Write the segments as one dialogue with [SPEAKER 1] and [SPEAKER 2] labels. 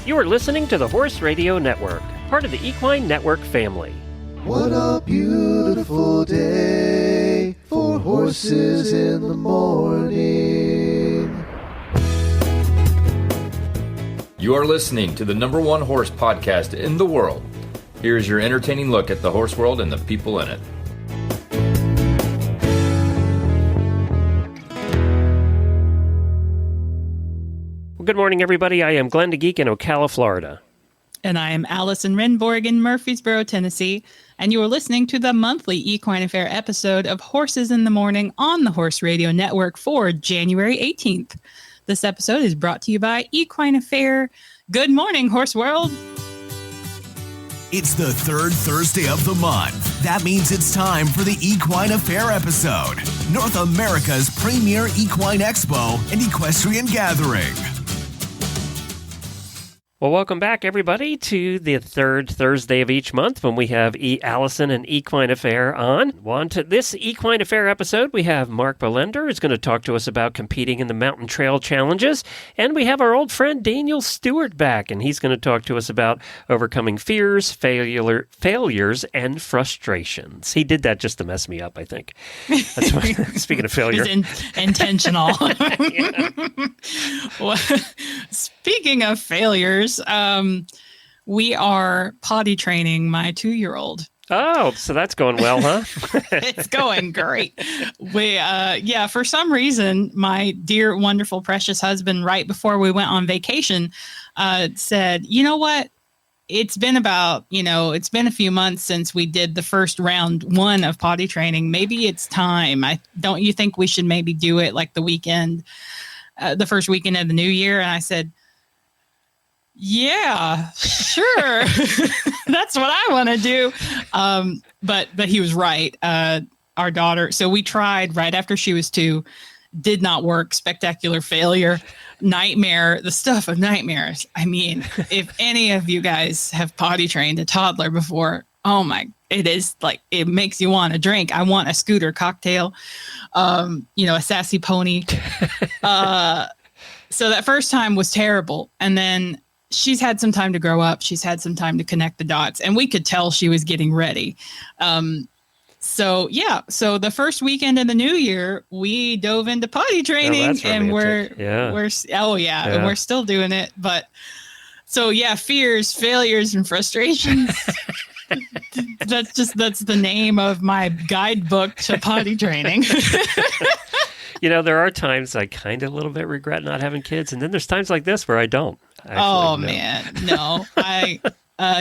[SPEAKER 1] You are listening to the Horse Radio Network, part of the Equine Network family.
[SPEAKER 2] What a beautiful day for horses in the morning.
[SPEAKER 3] You are listening to the #1 horse podcast in the world. Here's your entertaining look at the horse world and the people in it.
[SPEAKER 1] Well, good morning, everybody. I am Glenn the Geek in Ocala, Florida.
[SPEAKER 4] And I am Allison Renborg in Murfreesboro, Tennessee. And you are listening to the monthly Equine Affaire episode of Horses in the Morning on the Horse Radio Network for January 18th. This episode is brought to you by Equine Affaire. Good morning, Horse World.
[SPEAKER 5] It's the third Thursday of the month. That means it's time for the Equine Affaire episode, North America's premier equine expo and equestrian gathering.
[SPEAKER 1] Well, welcome back, everybody, to the third Thursday of each month when we have Allison and Equine Affaire on. On to this Equine Affaire episode, we have Mark Bolender, who's going to talk to us about competing in the Mountain Trail Challenges. And we have our old friend Daniel Stewart back, and he's going to talk to us about overcoming fears, failures, and frustrations. He did that just to mess me up, I think. That's what, speaking of failure.
[SPEAKER 4] It's intentional. Well, speaking of failures, we are potty training my 2-year-old.
[SPEAKER 1] Oh, so that's going well, huh?
[SPEAKER 4] It's going great. For some reason, my dear, wonderful, precious husband, right before we went on vacation, said, you know what? It's been it's been a few months since we did the first round 1 of potty training. Maybe it's time. Don't you think we should maybe do it like the first weekend of the new year? And I said, yeah, sure. That's what I want to do. But he was right. Our daughter, so we tried right after she was 2, did not work. Spectacular failure, nightmare, the stuff of nightmares. I mean, if any of you guys have potty trained a toddler before, oh my, it is like, it makes you want to drink. I want a scooter cocktail, a sassy pony. So that first time was terrible. And then she's had some time to grow up. She's had some time to connect the dots, and we could tell she was getting ready. So the first weekend of the new year, we dove into potty training, and we're still doing it. But so fears, failures, and frustrations. that's the name of my guidebook to potty training.
[SPEAKER 1] There are times I kind of a little bit regret not having kids, and then there's times like this where I don't.
[SPEAKER 4] Man, no.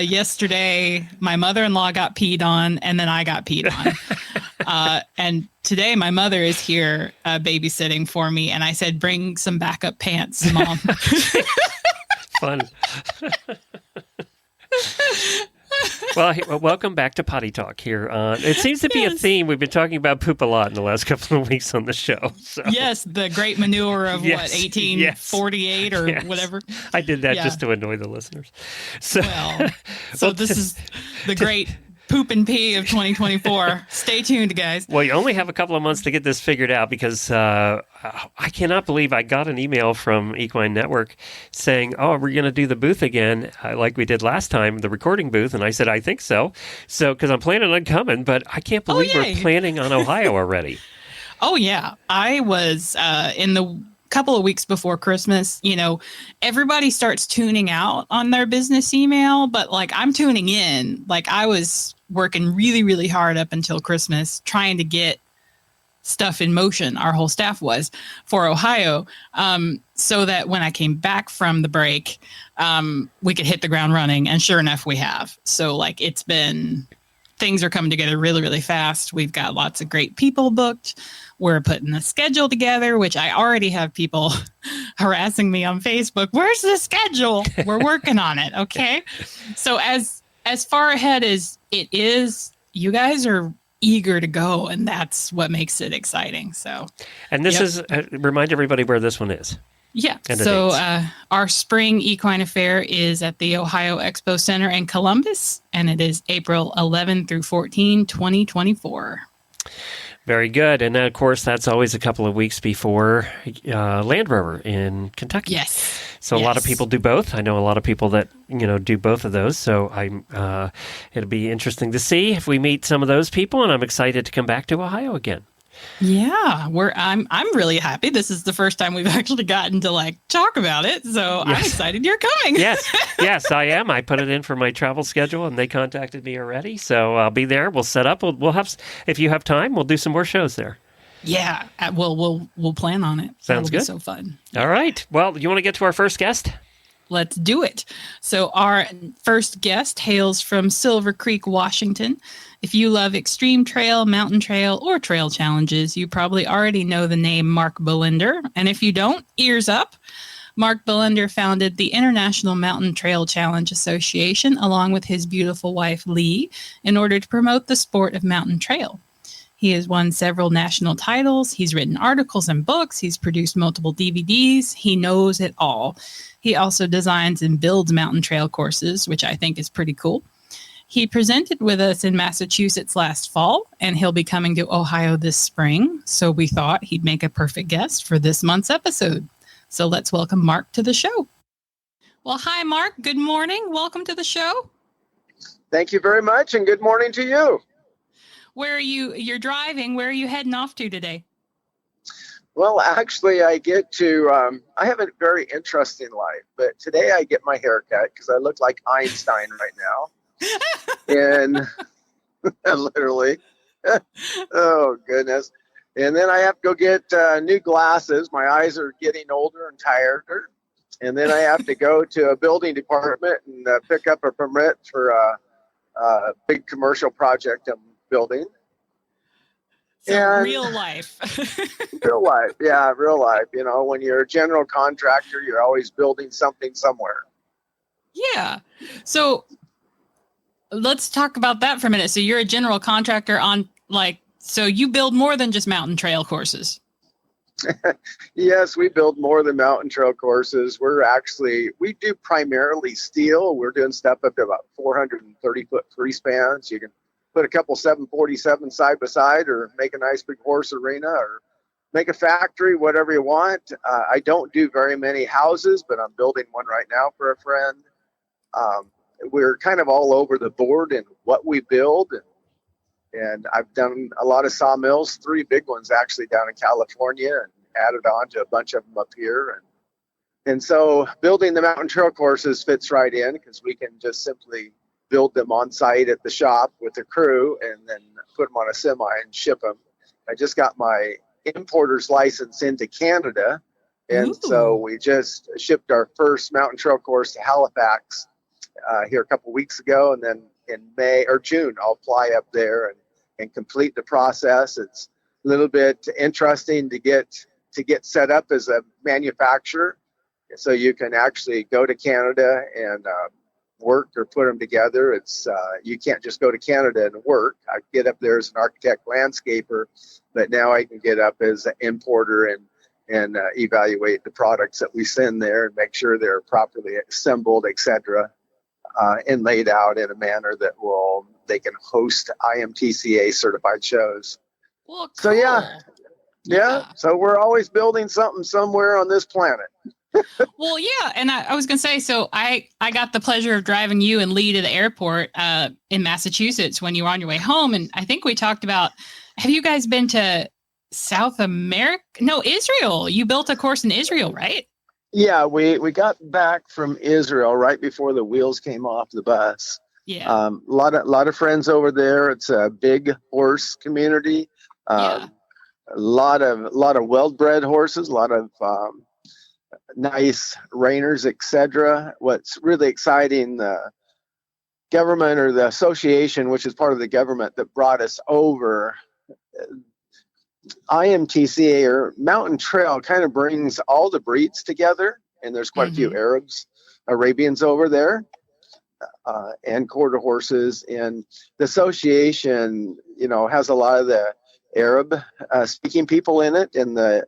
[SPEAKER 4] Yesterday, my mother-in-law got peed on, and then I got peed on. And today, my mother is here babysitting for me, and I said, bring some backup pants, Mom.
[SPEAKER 1] Fun. Well, welcome back to Potty Talk here. It seems to be a theme. We've been talking about poop a lot in the last couple of weeks on the show. So.
[SPEAKER 4] Yes, the great manure of 1848 or whatever.
[SPEAKER 1] I did that just to annoy the listeners. So
[SPEAKER 4] this is the great poop and pee of 2024. Stay tuned, guys.
[SPEAKER 1] Well, you only have a couple of months to get this figured out because I cannot believe I got an email from Equine Network saying, oh, we're going to do the booth again like we did last time, the recording booth. And I said, I think so. So, because I'm planning on coming, but I can't believe we're planning on Ohio already.
[SPEAKER 4] Oh, yeah. I was in the couple of weeks before Christmas, everybody starts tuning out on their business email, but I'm tuning in. I was working really, really hard up until Christmas trying to get stuff in motion. Our whole staff was for Ohio, so that when I came back from the break, we could hit the ground running. And sure enough, we have. So things are coming together really, really fast. We've got lots of great people booked. We're putting the schedule together, which I already have people harassing me on Facebook. Where's the schedule? We're working on it. Okay. So as far ahead as it is, you guys are eager to go, and that's what makes it exciting. So,
[SPEAKER 1] and this is remind everybody where this one is.
[SPEAKER 4] Yeah. So our spring Equine Affaire is at the Ohio Expo Center in Columbus, and it is April 11 through 14, 2024.
[SPEAKER 1] Very good. And then, of course, that's always a couple of weeks before Land Rover in Kentucky.
[SPEAKER 4] Yes.
[SPEAKER 1] So a lot of
[SPEAKER 4] Yes.
[SPEAKER 1] people do both. I know a lot of people that do both of those. So it'll be interesting to see if we meet some of those people, and I'm excited to come back to Ohio again.
[SPEAKER 4] Yeah, I'm really happy. This is the first time we've actually gotten to talk about it, so I'm
[SPEAKER 1] Yes.
[SPEAKER 4] excited you're coming.
[SPEAKER 1] Yes, I am. I put it in for my travel schedule, and they contacted me already. So I'll be there. We'll set up. We'll have, if you have time, we'll do some more shows there.
[SPEAKER 4] Yeah, we'll plan on it.
[SPEAKER 1] Sounds
[SPEAKER 4] That'll
[SPEAKER 1] good.
[SPEAKER 4] Be so fun.
[SPEAKER 1] All right. Well, you want to get to our first guest?
[SPEAKER 4] Let's do it. So our first guest hails from Silver Creek, Washington. If you love extreme trail, mountain trail, or trail challenges, you probably already know the name Mark Bolender. And if you don't, ears up. Mark Bolender founded the International Mountain Trail Challenge Association along with his beautiful wife, Lee, in order to promote the sport of mountain trail. He has won several national titles. He's written articles and books. He's produced multiple DVDs. He knows it all. He also designs and builds mountain trail courses, which I think is pretty cool. He presented with us in Massachusetts last fall, and he'll be coming to Ohio this spring. So we thought he'd make a perfect guest for this month's episode. So let's welcome Mark to the show. Well, hi, Mark. Good morning. Welcome to the show.
[SPEAKER 6] Thank you very much, and good morning to you.
[SPEAKER 4] Where are you? You're driving. Where are you heading off to today?
[SPEAKER 6] Well, actually, I I have a very interesting life, but today I get my hair cut because I look like Einstein right now. And literally, oh, goodness. And then I have to go get new glasses. My eyes are getting older and tired. And then I have to go to a building department and pick up a permit for a big commercial project I'm building.
[SPEAKER 4] So
[SPEAKER 6] And
[SPEAKER 4] real life.
[SPEAKER 6] real life. Yeah, real life. When you're a general contractor, you're always building something somewhere.
[SPEAKER 4] Yeah. So let's talk about that for a minute. So you're a general contractor on so you build more than just mountain trail courses.
[SPEAKER 6] Yes, we build more than mountain trail courses. We do primarily steel. We're doing stuff up to about 430-foot free spans. You can put a couple 747 side by side, or make a nice big horse arena, or make a factory, whatever you want. I don't do very many houses, but I'm building one right now for a friend. We're kind of all over the board in what we build. And I've done a lot of sawmills, 3 big ones actually down in California, and added on to a bunch of them up here. And so building the mountain trail courses fits right in, because we can just simply build them on site at the shop with the crew and then put them on a semi and ship them. I just got my importer's license into Canada. And so we just shipped our first mountain trail course to Halifax here a couple weeks ago. And then in May or June, I'll fly up there and complete the process. It's a little bit interesting to get set up as a manufacturer. So you can actually go to Canada and work or put them together. It's you can't just go to Canada and work. I get up there as an architect landscaper, but now I can get up as an importer and evaluate the products that we send there and make sure they're properly assembled, etc., and laid out in a manner that they can host IMTCA certified shows.
[SPEAKER 4] Well, cool.
[SPEAKER 6] So yeah. So we're always building something somewhere on this planet.
[SPEAKER 4] Well, yeah. And I was going to say, so I got the pleasure of driving you and Lee to the airport in Massachusetts when you were on your way home. And I think we talked about, have you guys been to South America? No, Israel. You built a course in Israel, right?
[SPEAKER 6] Yeah, we got back from Israel right before the wheels came off the bus.
[SPEAKER 4] Yeah.
[SPEAKER 6] A lot of friends over there. It's a big horse community.
[SPEAKER 4] Yeah.
[SPEAKER 6] A lot of well-bred horses, a lot of nice reiners, etc. What's really exciting, the government or the association, which is part of the government that brought us over, IMTCA or Mountain Trail kind of brings all the breeds together, and there's quite a few Arabians over there, and quarter horses. And the association, has a lot of the Arab speaking people in it and the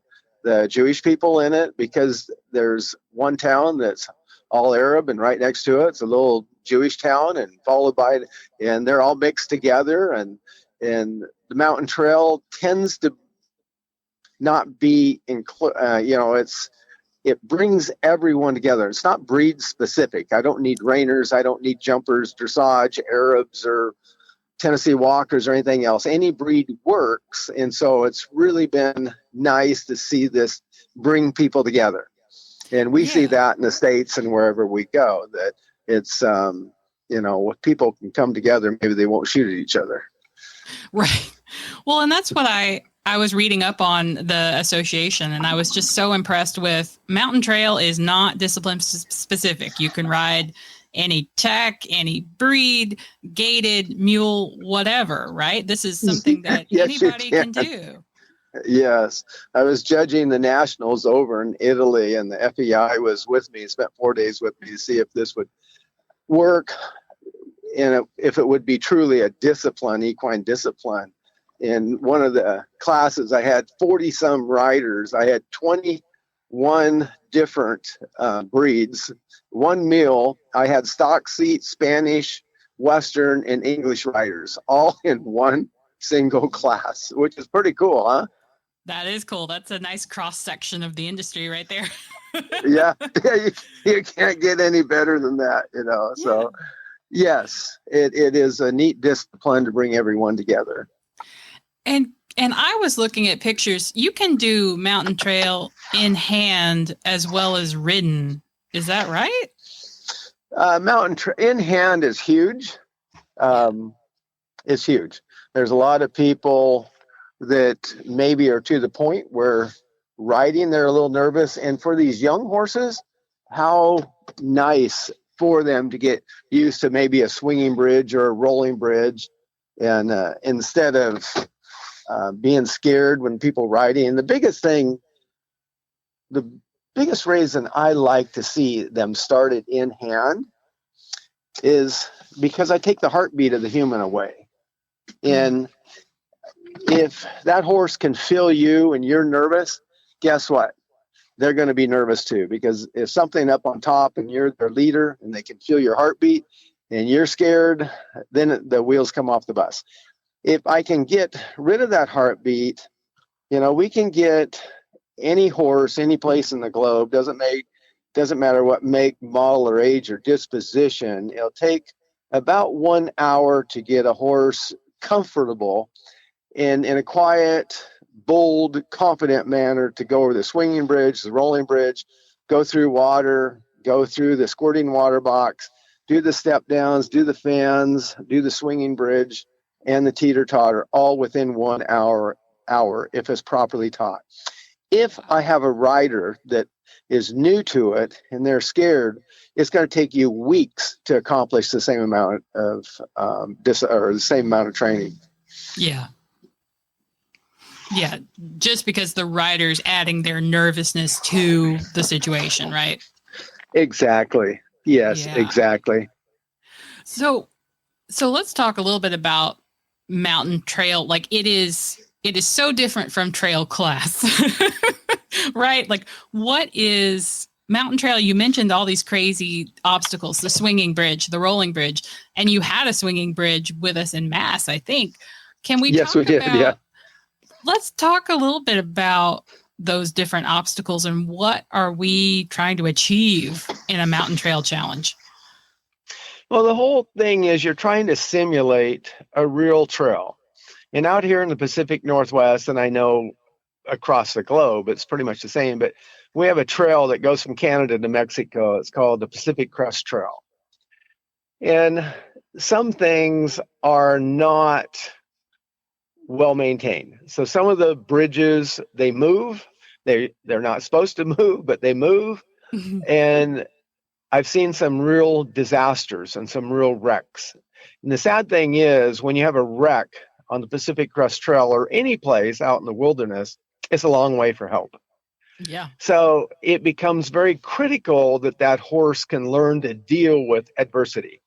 [SPEAKER 6] Jewish people in it, because there's one town that's all Arab, and right next to it's a little Jewish town, and and they're all mixed together. And the Mountain Trail tends to not be it brings everyone together. It's not breed specific. I don't need reiners. I don't need jumpers, dressage, Arabs, or Tennessee Walkers or anything else. Any breed works. And so it's really been nice to see this bring people together. And we see that in the States and wherever we go, that it's, if people can come together, maybe they won't shoot at each other.
[SPEAKER 4] Right. Well, and that's what I was reading up on the association, and I was just so impressed with mountain trail is not discipline specific. You can ride any tech, any breed, gated, mule, whatever, right? This is something that
[SPEAKER 6] Yes,
[SPEAKER 4] anybody can do.
[SPEAKER 6] Yes. I was judging the nationals over in Italy, and the FEI was with me, spent 4 days with me to see if this would work and if it would be truly a discipline, equine discipline. In one of the classes, I had 40 some riders. I had 21 different breeds, one mule. I had stock seat, Spanish, Western, and English riders, all in one single class, which is pretty cool, huh?
[SPEAKER 4] That is cool. That's a nice cross section of the industry right there.
[SPEAKER 6] Yeah, you can't get any better than that, So, yes, it is a neat discipline to bring everyone together.
[SPEAKER 4] And I was looking at pictures. You can do mountain trail in hand as well as ridden. Is that right?
[SPEAKER 6] In hand is huge. It's huge. There's a lot of people that maybe are to the point where riding, they're a little nervous. And for these young horses, how nice for them to get used to maybe a swinging bridge or a rolling bridge. And instead of being scared when people riding. And the biggest reason I like to see them started in hand is because I take the heartbeat of the human away. And if that horse can feel you and you're nervous, guess what? They're going to be nervous too, because if something up on top and you're their leader and they can feel your heartbeat and you're scared, then the wheels come off the bus. If I can get rid of that heartbeat, we can get any horse, any place in the globe, doesn't matter what make, model, or age or disposition. It'll take about 1 hour to get a horse comfortable in a quiet, bold, confident manner to go over the swinging bridge, the rolling bridge, go through water, go through the squirting water box, do the step downs, do the fans, do the swinging bridge, and the teeter-totter, all within 1 hour if it's properly taught. If I have a rider that is new to it and they're scared, it's going to take you weeks to accomplish the same amount of the same amount of training.
[SPEAKER 4] Yeah. Yeah, just because the rider's adding their nervousness to the situation, right?
[SPEAKER 6] Exactly. Yes, exactly.
[SPEAKER 4] So let's talk a little bit about mountain trail. Like it is so different from trail class, right? Like what is mountain trail? You mentioned all these crazy obstacles, the swinging bridge, the rolling bridge, and you had a swinging bridge with us in Mass, I think. Can we
[SPEAKER 6] Yes, we did. Yeah.
[SPEAKER 4] Let's talk a little bit about those different obstacles and what are we trying to achieve in a mountain trail challenge?
[SPEAKER 6] Well, the whole thing is you're trying to simulate a real trail. And out here in the Pacific Northwest, and I know across the globe, it's pretty much the same, but we have a trail that goes from Canada to Mexico. It's called the Pacific Crest Trail. And some things are not well maintained. So some of the bridges, they move. They're not supposed to move, but they move. And I've seen some real disasters and some real wrecks. And the sad thing is when you have a wreck on the Pacific Crest Trail or any place out in the wilderness, it's a long way for help.
[SPEAKER 4] Yeah.
[SPEAKER 6] So it becomes very critical that horse can learn to deal with adversity,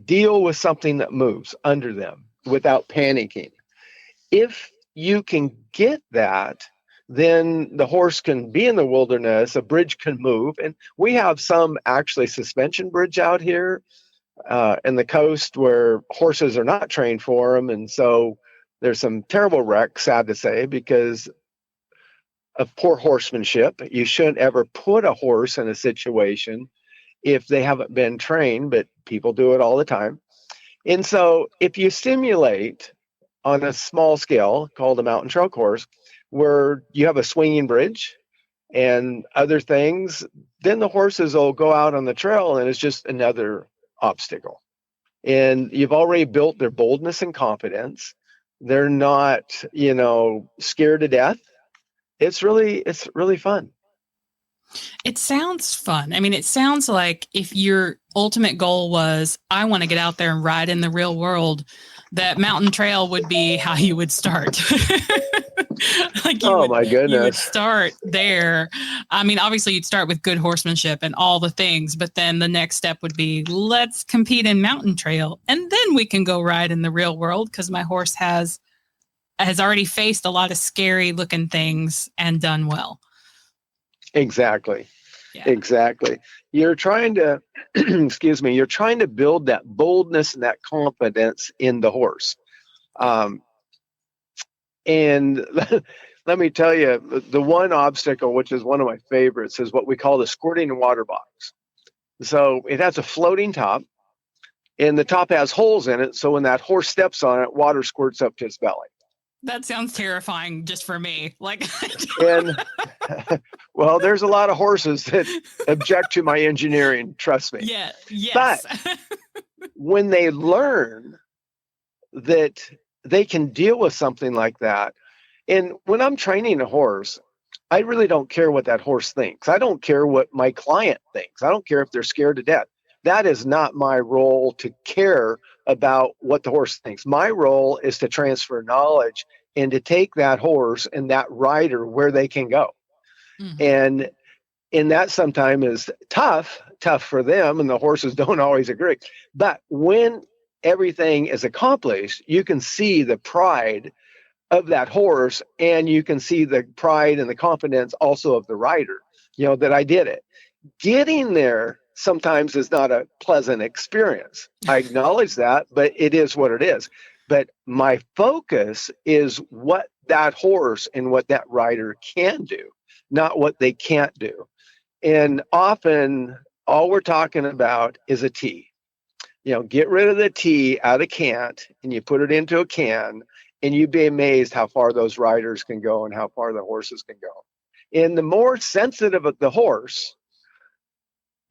[SPEAKER 6] deal with something that moves under them without panicking. If you can get that, then the horse can be in the wilderness, a bridge can move. And we have some actually suspension bridge out here in the coast where horses are not trained for them. And so there's some terrible wrecks, sad to say, because of poor horsemanship. You shouldn't ever put a horse in a situation if they haven't been trained, but people do it all the time. And so if you simulate on a small scale called a mountain trail course, where you have a swinging bridge and other things, then the horses will go out on the trail and it's just another obstacle. And you've already built their boldness and confidence. They're not, scared to death. It's really fun.
[SPEAKER 4] It sounds fun. I mean, it sounds like if your ultimate goal was, I want to get out there and ride in the real world, that mountain trail would be how you would start.
[SPEAKER 6] My goodness.
[SPEAKER 4] You would start there. I mean, obviously you'd start with good horsemanship and all the things, but then the next step would be, let's compete in mountain trail. And then we can go ride in the real world because my horse has already faced a lot of scary looking things and done well.
[SPEAKER 6] Exactly.
[SPEAKER 4] Yeah.
[SPEAKER 6] Exactly. You're trying to, you're trying to build that boldness and that confidence in the horse. And let me tell you, the one obstacle, which is one of my favorites, is what we call the squirting water box. So it has a floating top, and the top has holes in it. So when that horse steps on it, water squirts up to its belly.
[SPEAKER 4] That sounds terrifying just for me.
[SPEAKER 6] And well, there's a lot of horses that object to my engineering, trust me.
[SPEAKER 4] Yeah. Yes.
[SPEAKER 6] But when they learn that they can deal with something like that, and when I'm training a horse, I really don't care what that horse thinks. I don't care what my client thinks. I don't care if they're scared to death. That is not my role to care about what the horse thinks. My role is to transfer knowledge and to take that horse and that rider where they can go. Mm-hmm. And that sometimes is tough for them, and the horses don't always agree. But when everything is accomplished, you can see the pride of that horse, and you can see the pride and the confidence also of the rider, that I did it. Getting there sometimes is not a pleasant experience. I acknowledge that, but it is what it is. But my focus is what that horse and what that rider can do, not what they can't do. And often all we're talking about is a T. Get rid of the T out of can't, and you put it into a can, and you'd be amazed how far those riders can go and how far the horses can go. And the more sensitive of the horse,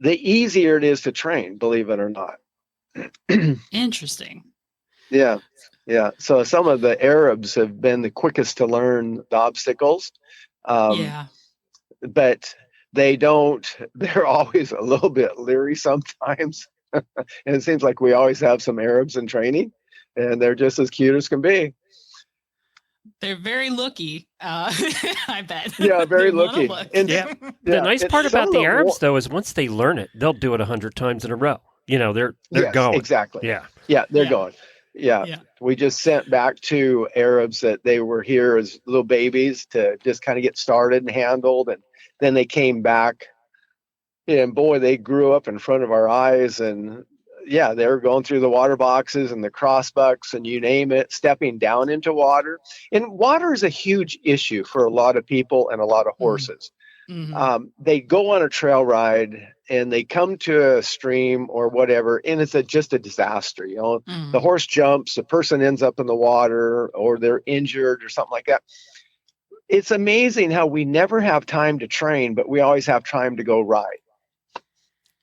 [SPEAKER 6] the easier it is to train, believe it or not.
[SPEAKER 4] Interesting.
[SPEAKER 6] Yeah. So some of the Arabs have been the quickest to learn the obstacles. But they're always a little bit leery sometimes. And it seems like we always have some Arabs in training, and they're just as cute as can be.
[SPEAKER 4] They're very looky, I bet.
[SPEAKER 6] Yeah, very looky.
[SPEAKER 1] The nice part about the Arabs, though, is once they learn it, they'll do it 100 times in a row. They're going.
[SPEAKER 6] Exactly.
[SPEAKER 1] Yeah,
[SPEAKER 6] they're going. Yeah. We just sent back 2 Arabs that they were here as little babies to just kind of get started and handled. And then they came back, and boy, they grew up in front of our eyes. And they were going through the water boxes and the crossbucks and you name it, stepping down into water. And water is a huge issue for a lot of people and a lot of horses. Mm-hmm. They go on a trail ride and they come to a stream or whatever, and it's just a disaster. The horse jumps, the person ends up in the water, or they're injured or something like that. It's amazing how we never have time to train, but we always have time to go ride.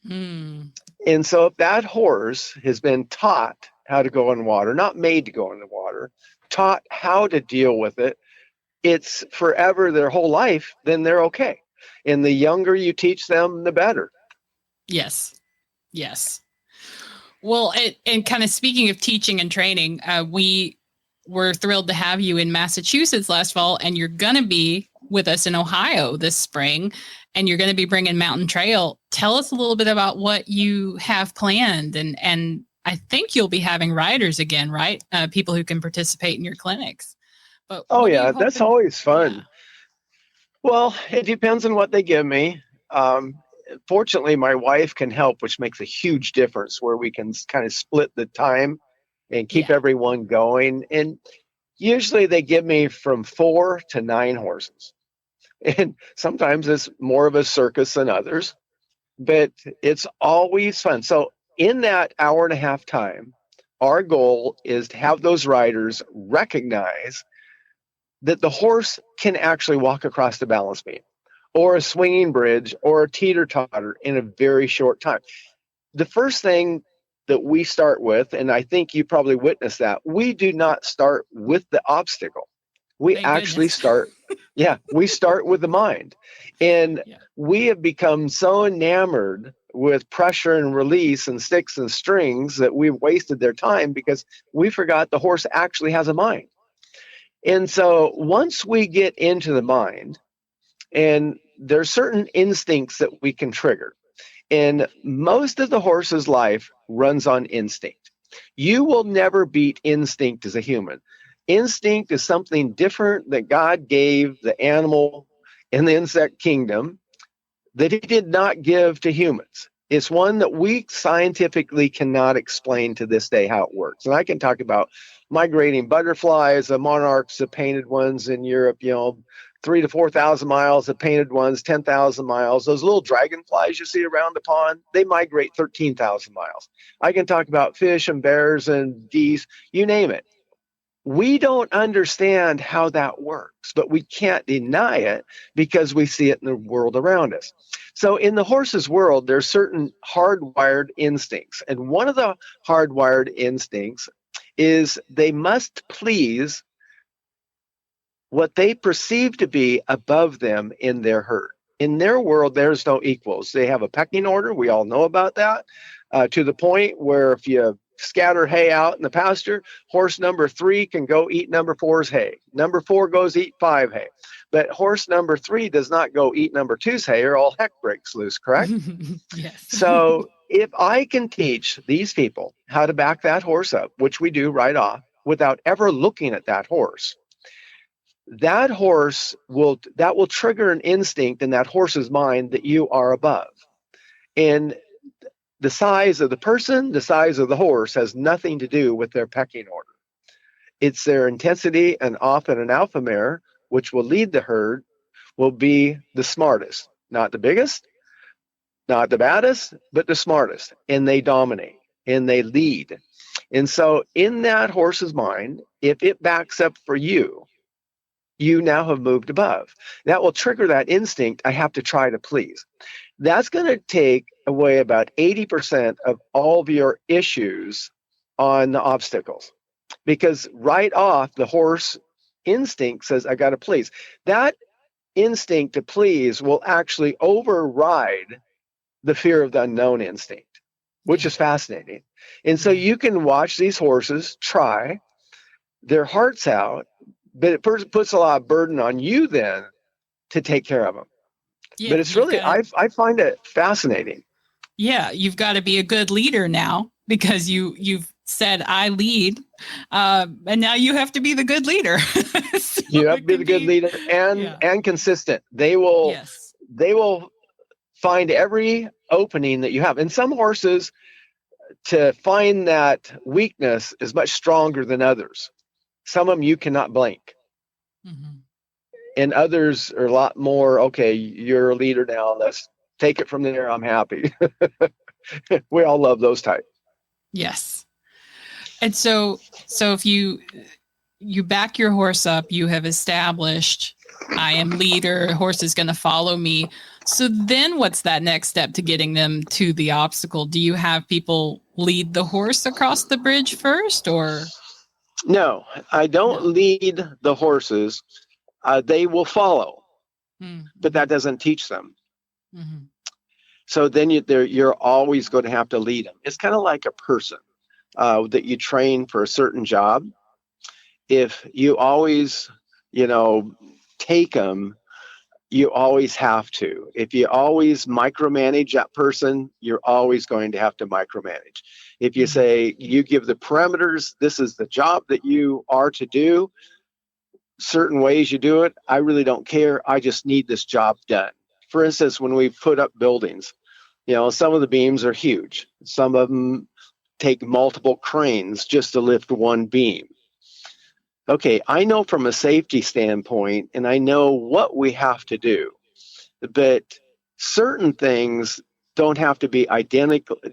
[SPEAKER 6] And so if that horse has been taught how to go in water, not made to go in the water, taught how to deal with it, it's forever, their whole life, then they're okay. And the younger you teach them, the better.
[SPEAKER 4] Yes. Well, and kind of speaking of teaching and training, we were thrilled to have you in Massachusetts last fall, and you're going to be with us in Ohio this spring, and you're going to be bringing Mountain Trail. Tell us a little bit about what you have planned, and I think you'll be having riders again, right? People who can participate in your clinics. But
[SPEAKER 6] that's always fun. Yeah. Well, it depends on what they give me. Fortunately, my wife can help, which makes a huge difference, where we can kind of split the time and keep everyone going. And usually they give me from 4 to 9 horses. And sometimes it's more of a circus than others, but it's always fun. So in that hour and a half time, our goal is to have those riders recognize that the horse can actually walk across the balance beam or a swinging bridge or a teeter-totter in a very short time. The first thing that we start with, and I think you probably witnessed that, we do not start with the obstacle. We
[SPEAKER 4] Thank
[SPEAKER 6] actually
[SPEAKER 4] goodness.
[SPEAKER 6] start, we start with the mind. And we have become so enamored with pressure and release and sticks and strings that we've wasted their time because we forgot the horse actually has a mind. And so once we get into the mind, and there's certain instincts that we can trigger, and most of the horse's life runs on instinct. You will never beat instinct as a human. Instinct is something different that God gave the animal in the insect kingdom that he did not give to humans. It's one that we scientifically cannot explain to this day how it works. And I can talk about migrating butterflies, the monarchs, the painted ones in Europe, 3,000 to 4,000 miles, the painted ones, 10,000 miles. Those little dragonflies you see around the pond, they migrate 13,000 miles. I can talk about fish and bears and geese, you name it. We don't understand how that works, but we can't deny it because we see it in the world around us. So in the horse's world, there's certain hardwired instincts. And one of the hardwired instincts is they must please what they perceive to be above them in their herd. In their world, there's no equals. They have a pecking order. We all know about that, to the point where if you scatter hay out in the pasture, horse number 3 can go eat number 4's hay. Number 4 goes eat 5 hay. But horse number 3 does not go eat number 2's hay or all heck breaks loose, correct?
[SPEAKER 4] Yes.
[SPEAKER 6] So if I can teach these people how to back that horse up, which we do right off, without ever looking at that horse will trigger an instinct in that horse's mind that you are above. And the size of the person, the size of the horse has nothing to do with their pecking order. It's their intensity, and often an alpha mare, which will lead the herd, will be the smartest. Not the biggest, not the baddest, but the smartest. And they dominate and they lead. And so in that horse's mind, if it backs up for you, you now have moved above. That will trigger that instinct, I have to try to please. That's going to take away about 80% of all of your issues on the obstacles. Because right off, the horse instinct says, I got to please. That instinct to please will actually override the fear of the unknown instinct, which is fascinating. And so you can watch these horses try their hearts out, but it puts a lot of burden on you then to take care of them.
[SPEAKER 4] Yeah,
[SPEAKER 6] but it's really, I find it fascinating.
[SPEAKER 4] Yeah, you've got to be a good leader now because you've said I lead, and now you have to be the good leader. So
[SPEAKER 6] you have to be the good leader and consistent. They will find every opening that you have. And some horses, to find that weakness is much stronger than others. Some of them you cannot blink. Mm-hmm. And others are a lot more, okay, you're a leader now. Let's take it from there. I'm happy. We all love those type.
[SPEAKER 4] Yes. And so if you back your horse up, you have established, I am leader, horse is going to follow me. So then what's that next step to getting them to the obstacle? Do you have people lead the horse across the bridge first, or?
[SPEAKER 6] No, I don't lead the horses. They will follow, but that doesn't teach them. Mm-hmm. So then you're always going to have to lead them. It's kind of like a person that you train for a certain job. If you always, take them, you always have to. If you always micromanage that person, you're always going to have to micromanage. If you say you give the parameters, this is the job that you are to do, certain ways you do it, I really don't care. I just need this job done. For instance, when we put up buildings, some of the beams are huge. Some of them take multiple cranes just to lift one beam.
[SPEAKER 7] okay, I know from a safety standpoint, and I know what we have to do, but certain things don't have to be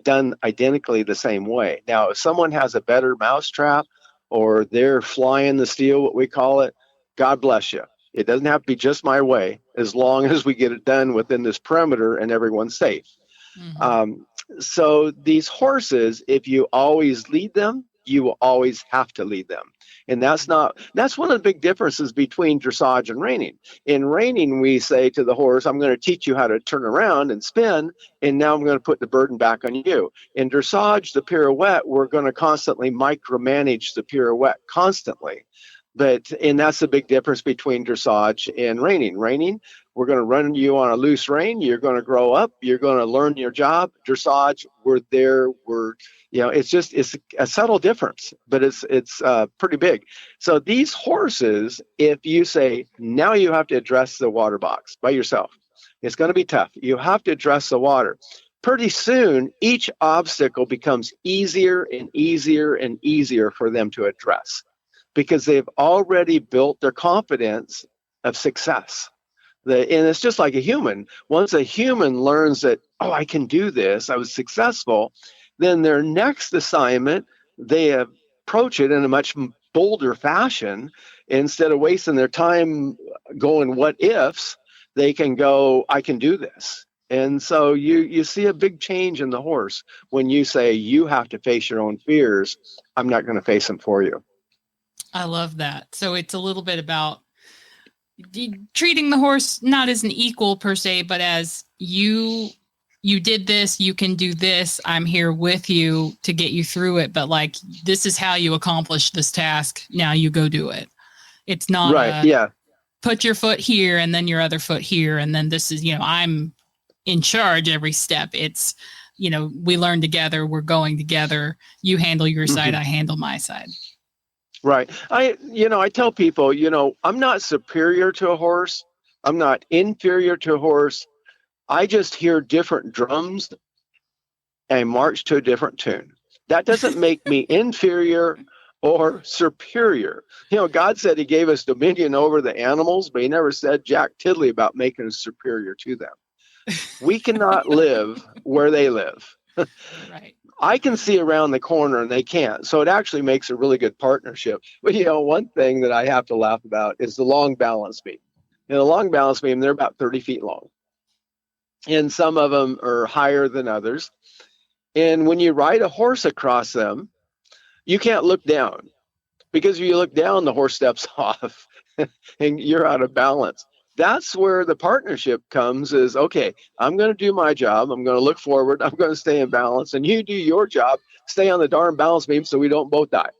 [SPEAKER 7] done identically the same way. Now, if someone has a better mousetrap or they're flying the steel, what we call it, God bless you. It doesn't have to be just my way, as long as we get it done within this perimeter and everyone's safe. So these horses, if you always lead them, you will always have to lead them. And that's one of the big differences between dressage and reining. In reining, we say to the horse, I'm going to teach you how to turn around and spin, and now I'm going to put the burden back on you. In dressage, the pirouette, we're going to constantly micromanage the pirouette constantly. And that's the big difference between dressage and reining. Reining, we're going to run you on a loose rein. You're going to grow up. You're going to learn your job. Dressage, it's a subtle difference, but it's pretty big. So these horses, if you say, now you have to address the water box by yourself, it's going to be tough. You have to address the water. Pretty soon, each obstacle becomes easier and easier and easier for them to address, because they've already built their confidence of success. And it's just like a human. Once a human learns that, oh, I can do this, I was successful, then their next assignment, they approach it in a much bolder fashion. Instead of wasting their time going what ifs, they can go, I can do this. And so you see a big change in the horse when you say, you have to face your own fears. I'm not going to face them for you.
[SPEAKER 4] I love that. So it's a little bit about treating the horse not as an equal per se, but as you did this, you can do this. I'm here with you to get you through it. But like, this is how you accomplish this task. Now you go do it. It's not
[SPEAKER 7] right.
[SPEAKER 4] Put your foot here and then your other foot here. And then this is, I'm in charge every step. It's, we learn together. We're going together. You handle your side. I handle my side.
[SPEAKER 7] Right. I tell people, I'm not superior to a horse. I'm not inferior to a horse. I just hear different drums and march to a different tune. That doesn't make me inferior or superior. God said he gave us dominion over the animals, but he never said jack tiddly about making us superior to them. We cannot live where they live.
[SPEAKER 4] Right.
[SPEAKER 7] I can see around the corner and they can't. So it actually makes a really good partnership. But, one thing that I have to laugh about is the long balance beam. In the long balance beam, they're about 30 feet long. And some of them are higher than others. And when you ride a horse across them, you can't look down, because if you look down, the horse steps off and you're out of balance. That's where the partnership comes is, okay, I'm going to do my job. I'm going to look forward. I'm going to stay in balance. And you do your job. Stay on the darn balance beam so we don't both die.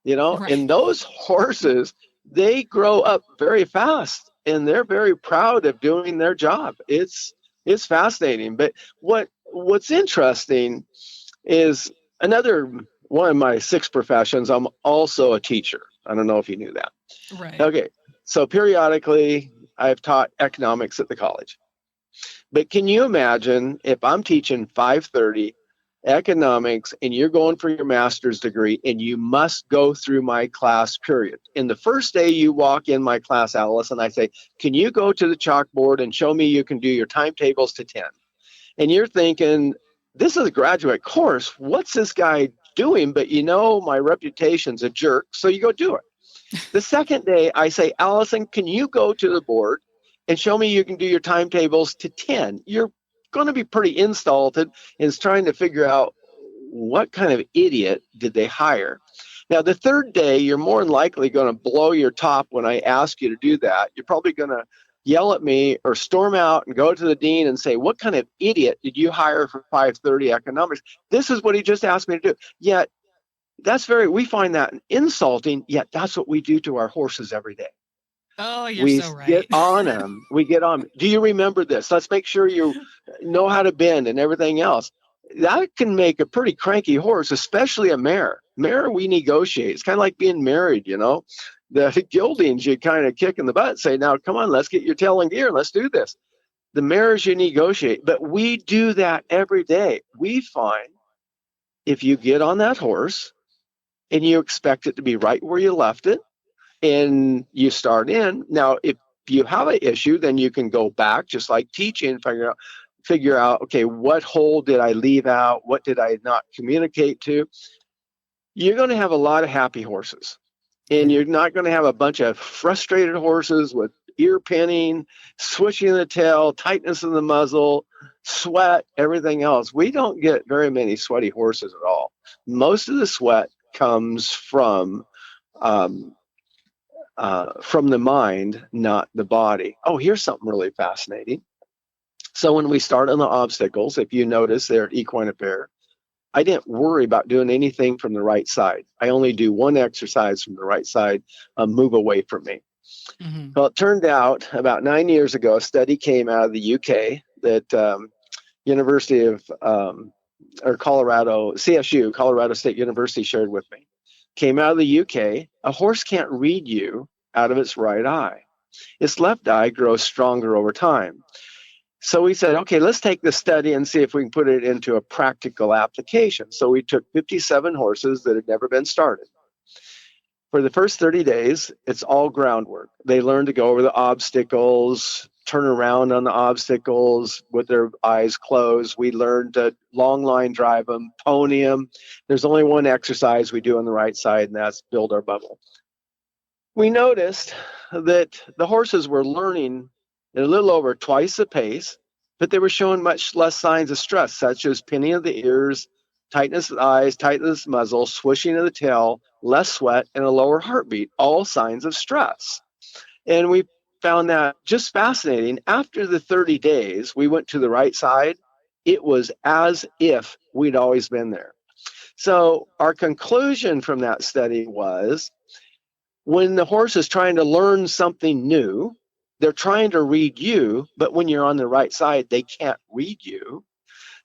[SPEAKER 4] Right.
[SPEAKER 7] And those horses, they grow up very fast and they're very proud of doing their job. It's fascinating. But what's interesting is another one of my 6 professions. I'm also a teacher. I don't know if you knew that.
[SPEAKER 4] Right.
[SPEAKER 7] Okay. So periodically, I've taught economics at the college. But can you imagine if I'm teaching 5:30 economics and you're going for your master's degree and you must go through my class period? And the first day you walk in my class, Alice, and I say, can you go to the chalkboard and show me you can do your timetables to 10? And you're thinking, this is a graduate course. What's this guy doing? But my reputation's a jerk, so you go do it. The second day, I say, Allison, can you go to the board and show me you can do your timetables to 10? You're going to be pretty insulted and is trying to figure out what kind of idiot did they hire. Now, the third day, you're more than likely going to blow your top when I ask you to do that. You're probably going to yell at me or storm out and go to the dean and say, what kind of idiot did you hire for 5:30 economics? This is what he just asked me to do. Yet, we find that insulting, yet that's what we do to our horses every day.
[SPEAKER 4] Oh, you're so right.
[SPEAKER 7] We get on them. Do you remember this? Let's make sure you know how to bend and everything else. That can make a pretty cranky horse, especially a mare. Mare, we negotiate. It's kind of like being married, The geldings, you kind of kick in the butt and say, now, come on, let's get your tail in gear and let's do this. The mares, you negotiate. But we do that every day. We find if you get on that horse, and you expect it to be right where you left it, and you start in. Now, if you have an issue, then you can go back, just like teaching, figure out, okay, what hole did I leave out? What did I not communicate to? You're going to have a lot of happy horses, and you're not going to have a bunch of frustrated horses with ear pinning, swishing the tail, tightness in the muzzle, sweat, everything else. We don't get very many sweaty horses at all. Most of the sweat comes from the mind, not the body. Oh, here's something really fascinating. So when we start on the obstacles, if you notice there at Equine Affaire, I didn't worry about doing anything from the right side. I only do one exercise from the right side, move away from me. Mm-hmm. Well, it turned out about 9 years ago, a study came out of the UK that University of Colorado, CSU, Colorado State University, shared with me. Came out of the UK. A horse can't read you out of its right eye. Its left eye grows stronger over time. So we said, okay, let's take this study and see if we can put it into a practical application. So we took 57 horses that had never been started. For the first 30 days, it's all groundwork. They learn to go over the obstacles, turn around on the obstacles with their eyes closed. We learn to long line drive them, pony them. There's only one exercise we do on the right side, and that's build our bubble. We noticed that the horses were learning at a little over twice the pace, but they were showing much less signs of stress, such as pinning of the ears, tightness of the eyes, tightness of the muzzle, swishing of the tail, less sweat, and a lower heartbeat, all signs of stress. And we found that just fascinating. After the 30 days, we went to the right side. It was as if we'd always been there. So our conclusion from that study was, when the horse is trying to learn something new, they're trying to read you, but when you're on the right side, they can't read you.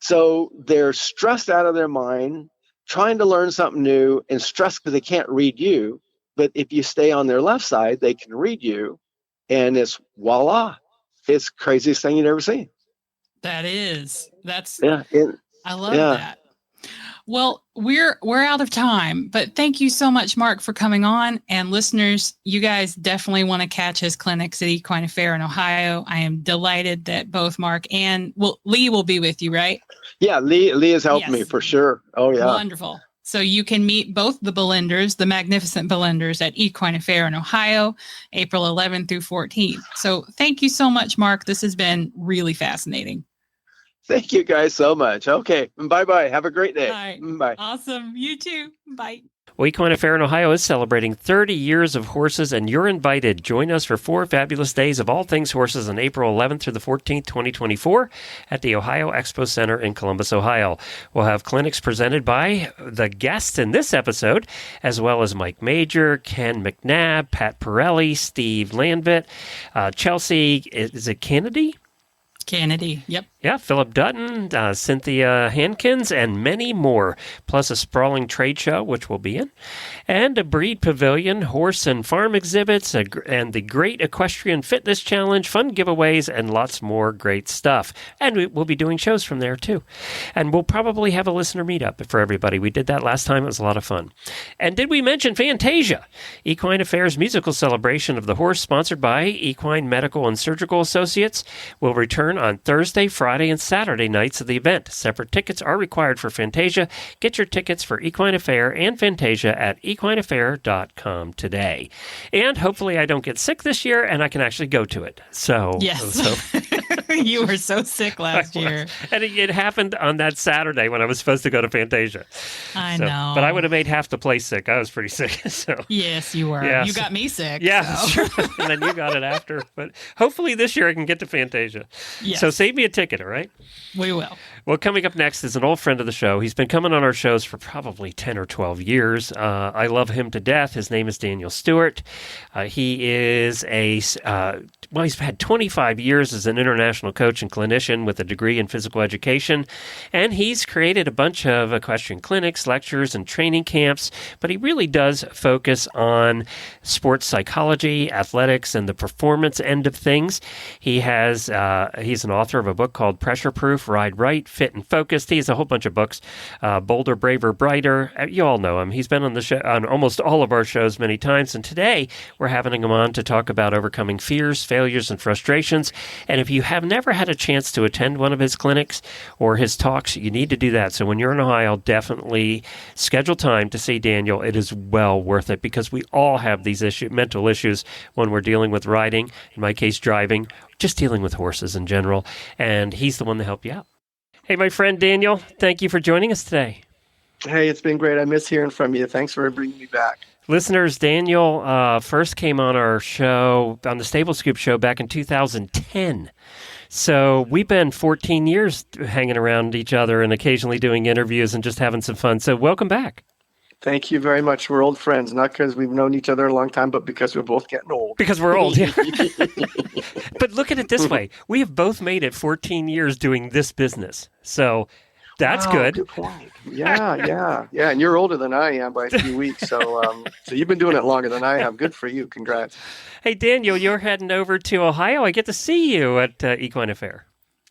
[SPEAKER 7] So they're stressed out of their mind, trying to learn something new and stressed because they can't read you. But if you stay on their left side, they can read you. And it's voila. It's the craziest thing you'd ever seen.
[SPEAKER 4] That's
[SPEAKER 7] yeah.
[SPEAKER 4] I love that. Well, we're out of time, but thank you so much, Mark, for coming on. And listeners, you guys definitely want to catch his clinics at Equine Affaire in Ohio. I am delighted that both Mark and Lee will be with you, right?
[SPEAKER 7] Yeah, Lee has helped me for sure. Oh, yeah.
[SPEAKER 4] Wonderful. So you can meet both the Bolenders, the magnificent Bolenders, at Equine Affaire in Ohio, April 11th through 14th. So thank you so much, Mark. This has been really fascinating.
[SPEAKER 7] Thank you guys so much. Okay. Bye-bye. Have a great day.
[SPEAKER 4] Right.
[SPEAKER 7] Bye.
[SPEAKER 4] Awesome. You too. Bye.
[SPEAKER 1] Well, Equine Affaire in Ohio is celebrating 30 years of horses, and you're invited. Join us for 4 fabulous days of all things horses on April 11th through the 14th, 2024 at the Ohio Expo Center in Columbus, Ohio. We'll have clinics presented by the guests in this episode, as well as Mike Major, Ken McNabb, Pat Pirelli, Steve Landvit, Chelsea, is it Kennedy?
[SPEAKER 4] Kennedy, yep.
[SPEAKER 1] Yeah, Philip Dutton, Cynthia Hankins, and many more, plus a sprawling trade show, which we'll be in, and a breed pavilion, horse and farm exhibits, and the Great Equestrian Fitness Challenge, fun giveaways, and lots more great stuff. And we'll be doing shows from there, too. And we'll probably have a listener meetup for everybody. We did that last time. It was a lot of fun. And did we mention Fantasia? Equine Affaire's musical celebration of the horse, sponsored by Equine Medical and Surgical Associates, will return on Thursday, Friday, and Saturday nights of the event. Separate tickets are required for Fantasia. Get your tickets for Equine Affaire and Fantasia at equineaffaire.com today. And hopefully I don't get sick this year and I can actually go to it.
[SPEAKER 4] Yes. You were so sick last year.
[SPEAKER 1] And it happened on that Saturday when I was supposed to go to Fantasia.
[SPEAKER 4] I know.
[SPEAKER 1] But I would have made half the place sick. I was pretty sick. So
[SPEAKER 4] yes, you were. Yeah, you got me sick.
[SPEAKER 1] Yeah,
[SPEAKER 4] so.
[SPEAKER 1] Sure. And then you got it after. But hopefully this year I can get to Fantasia.
[SPEAKER 4] Yes.
[SPEAKER 1] So save me a ticket, all right?
[SPEAKER 4] We will.
[SPEAKER 1] Well, coming up next is an old friend of the show. He's been coming on our shows for probably 10 or 12 years. I love him to death. His name is Daniel Stewart. He is he's had 25 years as an international international coach and clinician with a degree in physical education, and he's created a bunch of equestrian clinics, lectures, and training camps, but he really does focus on sports psychology, athletics, and the performance end of things. He's an author of a book called Pressure Proof, Ride Right, Fit and Focused. He has a whole bunch of books, Bolder, Braver, Brighter. You all know him. He's been on the show, on almost all of our shows many times, and today we're having him on to talk about overcoming fears, failures, and frustrations. And if you have never had a chance to attend one of his clinics or his talks, you need to do that. So when you're in Ohio, definitely schedule time to see Daniel. It is well worth it because we all have these mental issues when we're dealing with riding, in my case, driving, just dealing with horses in general. And he's the one to help you out. Hey, my friend Daniel, thank you for joining us today.
[SPEAKER 8] Hey, it's been great. I miss hearing from you. Thanks for bringing me back.
[SPEAKER 1] Listeners, Daniel first came on our show, on the Stable Scoop show, back in 2010. So we've been 14 years hanging around each other and occasionally doing interviews and just having some fun. So welcome back.
[SPEAKER 8] Thank you very much. We're old friends, not because we've known each other a long time, but because we're both getting old.
[SPEAKER 1] Because we're old, yeah. But look at it this way. We have both made it 14 years doing this business. So that's good.
[SPEAKER 8] Good point. Yeah. And you're older than I am by a few weeks. So you've been doing it longer than I have. Good for you. Congrats.
[SPEAKER 1] Hey, Daniel, you're heading over to Ohio. I get to see you at Equine Affaire.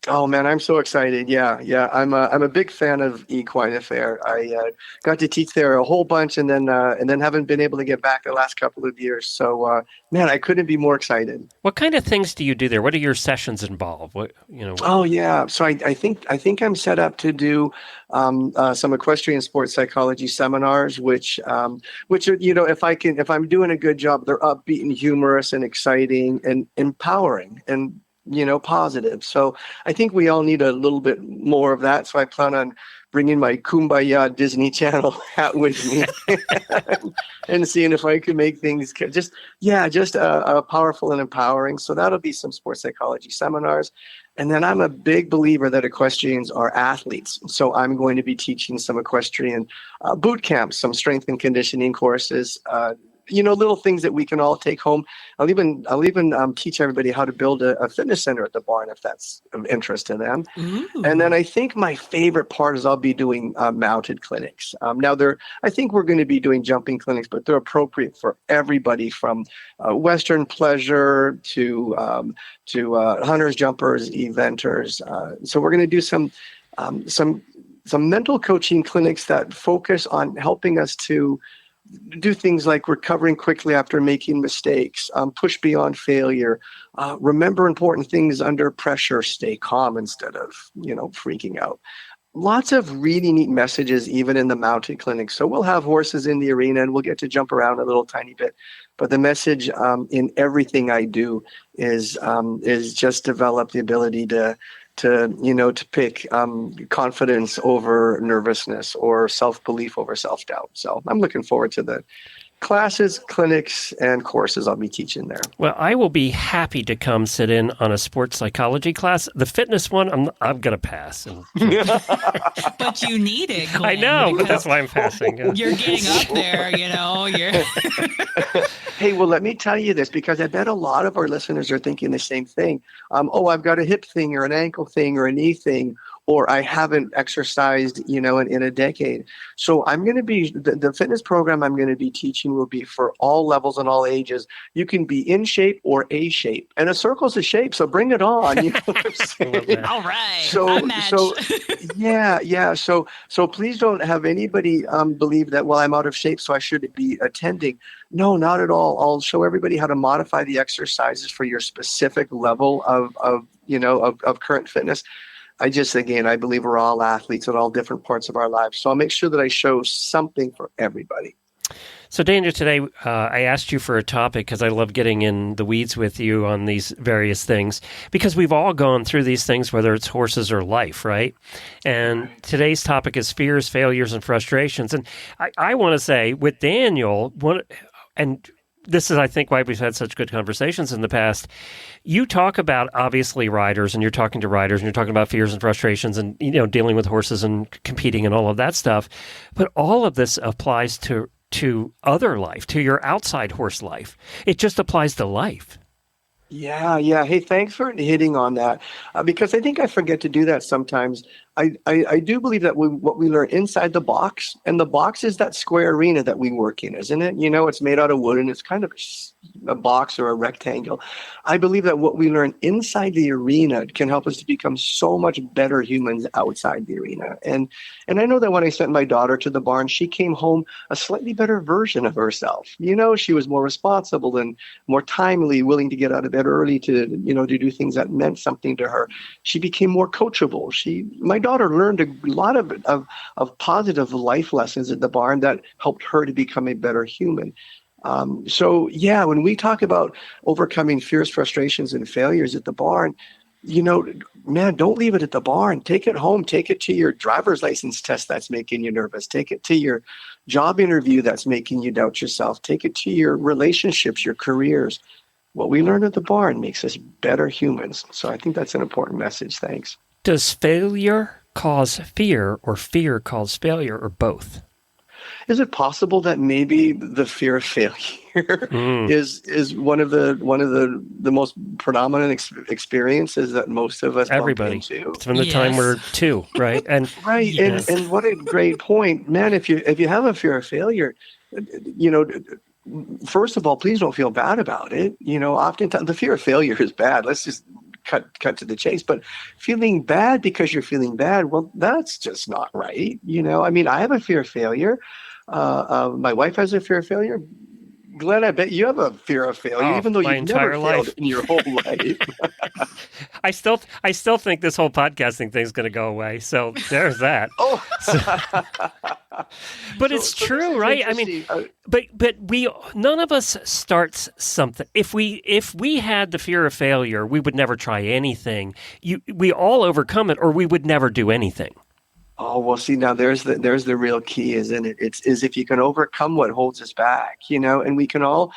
[SPEAKER 8] Oh man, I'm so excited. Yeah. I'm a big fan of Equine Affaire. I got to teach there a whole bunch, and then haven't been able to get back the last couple of years. So man, I couldn't be more excited.
[SPEAKER 1] What kind of things do you do there? What are your sessions involved?
[SPEAKER 8] Oh yeah, so I think I'm set up to do some equestrian sports psychology seminars, which are, if I'm doing a good job, they're upbeat and humorous and exciting and empowering and positive. So I think we all need a little bit more of that. So I plan on bringing my Kumbaya Disney Channel hat with me and seeing if I can make things just powerful and empowering. So that'll be some sports psychology seminars. And then I'm a big believer that equestrians are athletes. So I'm going to be teaching some equestrian boot camps, some strength and conditioning courses, little things that we can all take home. I'll even teach everybody how to build a fitness center at the barn if that's of interest to them. Ooh. And then I think my favorite part is I'll be doing mounted clinics. I think we're going to be doing jumping clinics, but they're appropriate for everybody from Western pleasure to hunters, jumpers, eventers. So we're going to do some mental coaching clinics that focus on helping us to do things like recovering quickly after making mistakes, push beyond failure, remember important things under pressure, stay calm instead of, freaking out. Lots of really neat messages, even in the mounted clinic. So we'll have horses in the arena and we'll get to jump around a little tiny bit. But the message in everything I do is just develop the ability to pick confidence over nervousness or self-belief over self-doubt. So I'm looking forward to the classes, clinics, and courses I'll be teaching there.
[SPEAKER 1] Well, I will be happy to come sit in on a sports psychology class. The fitness one, I'm going to pass.
[SPEAKER 4] But you need it, Glenn.
[SPEAKER 1] I know, but that's why I'm passing.
[SPEAKER 4] You're getting up there, You're
[SPEAKER 8] Hey, well, let me tell you this, because I bet a lot of our listeners are thinking the same thing. I've got a hip thing or an ankle thing or a knee thing, or I haven't exercised, in a decade. So I'm going to be, the fitness program I'm going to be teaching will be for all levels and all ages. You can be in shape or a shape, and a circle's a shape. So bring it on. You know what I'm saying?
[SPEAKER 4] All right.
[SPEAKER 8] So please don't have anybody believe that, well, I'm out of shape, so I shouldn't be attending. No, not at all. I'll show everybody how to modify the exercises for your specific level of current fitness. I believe we're all athletes at all different parts of our lives. So I'll make sure that I show something for everybody.
[SPEAKER 1] So Daniel, today I asked you for a topic because I love getting in the weeds with you on these various things, because we've all gone through these things, whether it's horses or life, right? And today's topic is fears, failures, and frustrations. And I want to say with Daniel, and this is, I think, why we've had such good conversations in the past. You talk about, obviously, riders, and you're talking to riders, and you're talking about fears and frustrations and, dealing with horses and competing and all of that stuff. But all of this applies to other life, to your outside horse life. It just applies to life.
[SPEAKER 8] Yeah. Hey, thanks for hitting on that, because I think I forget to do that sometimes. I do believe that what we learn inside the box, and the box is that square arena that we work in, isn't it? It's made out of wood and it's kind of a box or a rectangle. I believe that what we learn inside the arena can help us to become so much better humans outside the arena. And I know that when I sent my daughter to the barn, she came home a slightly better version of herself. She was more responsible and more timely, willing to get out of bed early to do things that meant something to her. She became more coachable. My daughter learned a lot of positive life lessons at the barn that helped her to become a better human. So yeah, when we talk about overcoming fears, frustrations, and failures at the barn, man, don't leave it at the barn. Take it home. Take it to your driver's license test that's making you nervous. Take it to your job interview that's making you doubt yourself. Take it to your relationships, your careers. What we learn at the barn makes us better humans. So I think that's an important message. Thanks.
[SPEAKER 1] Does failure cause fear, or fear cause failure, or both?
[SPEAKER 8] Is it possible that maybe the fear of failure is one of the most predominant experiences that most of us
[SPEAKER 1] everybody
[SPEAKER 8] bump into?
[SPEAKER 1] It's from the time we're two, right? And
[SPEAKER 8] right, yes. and what a great point, man! If you have a fear of failure, first of all, please don't feel bad about it. Oftentimes the fear of failure is bad. Let's just cut to the chase. But feeling bad because you're feeling bad, well, that's just not right. I have a fear of failure. My wife has a fear of failure. Glenn, I bet you have a fear of failure, even though you've never failed in your whole life.
[SPEAKER 1] I still think this whole podcasting thing is going to go away. So there's that. But it's true, right? I mean, but none of us starts something. If we had the fear of failure, we would never try anything. We all overcome it, or we would never do anything.
[SPEAKER 8] Oh, well, see, now there's the real key, isn't it? Is if you can overcome what holds us back, and we can all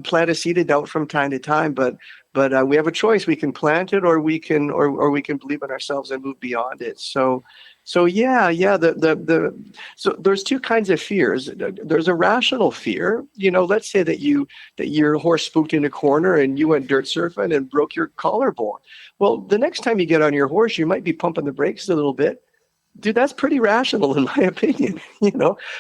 [SPEAKER 8] plant a seed of doubt from time to time, but we have a choice. We can plant it, or we can believe in ourselves and move beyond it. So yeah. So there's two kinds of fears. There's a rational fear. Let's say that your horse spooked in a corner and you went dirt surfing and broke your collarbone. Well, the next time you get on your horse, you might be pumping the brakes a little bit. Dude, that's pretty rational in my opinion,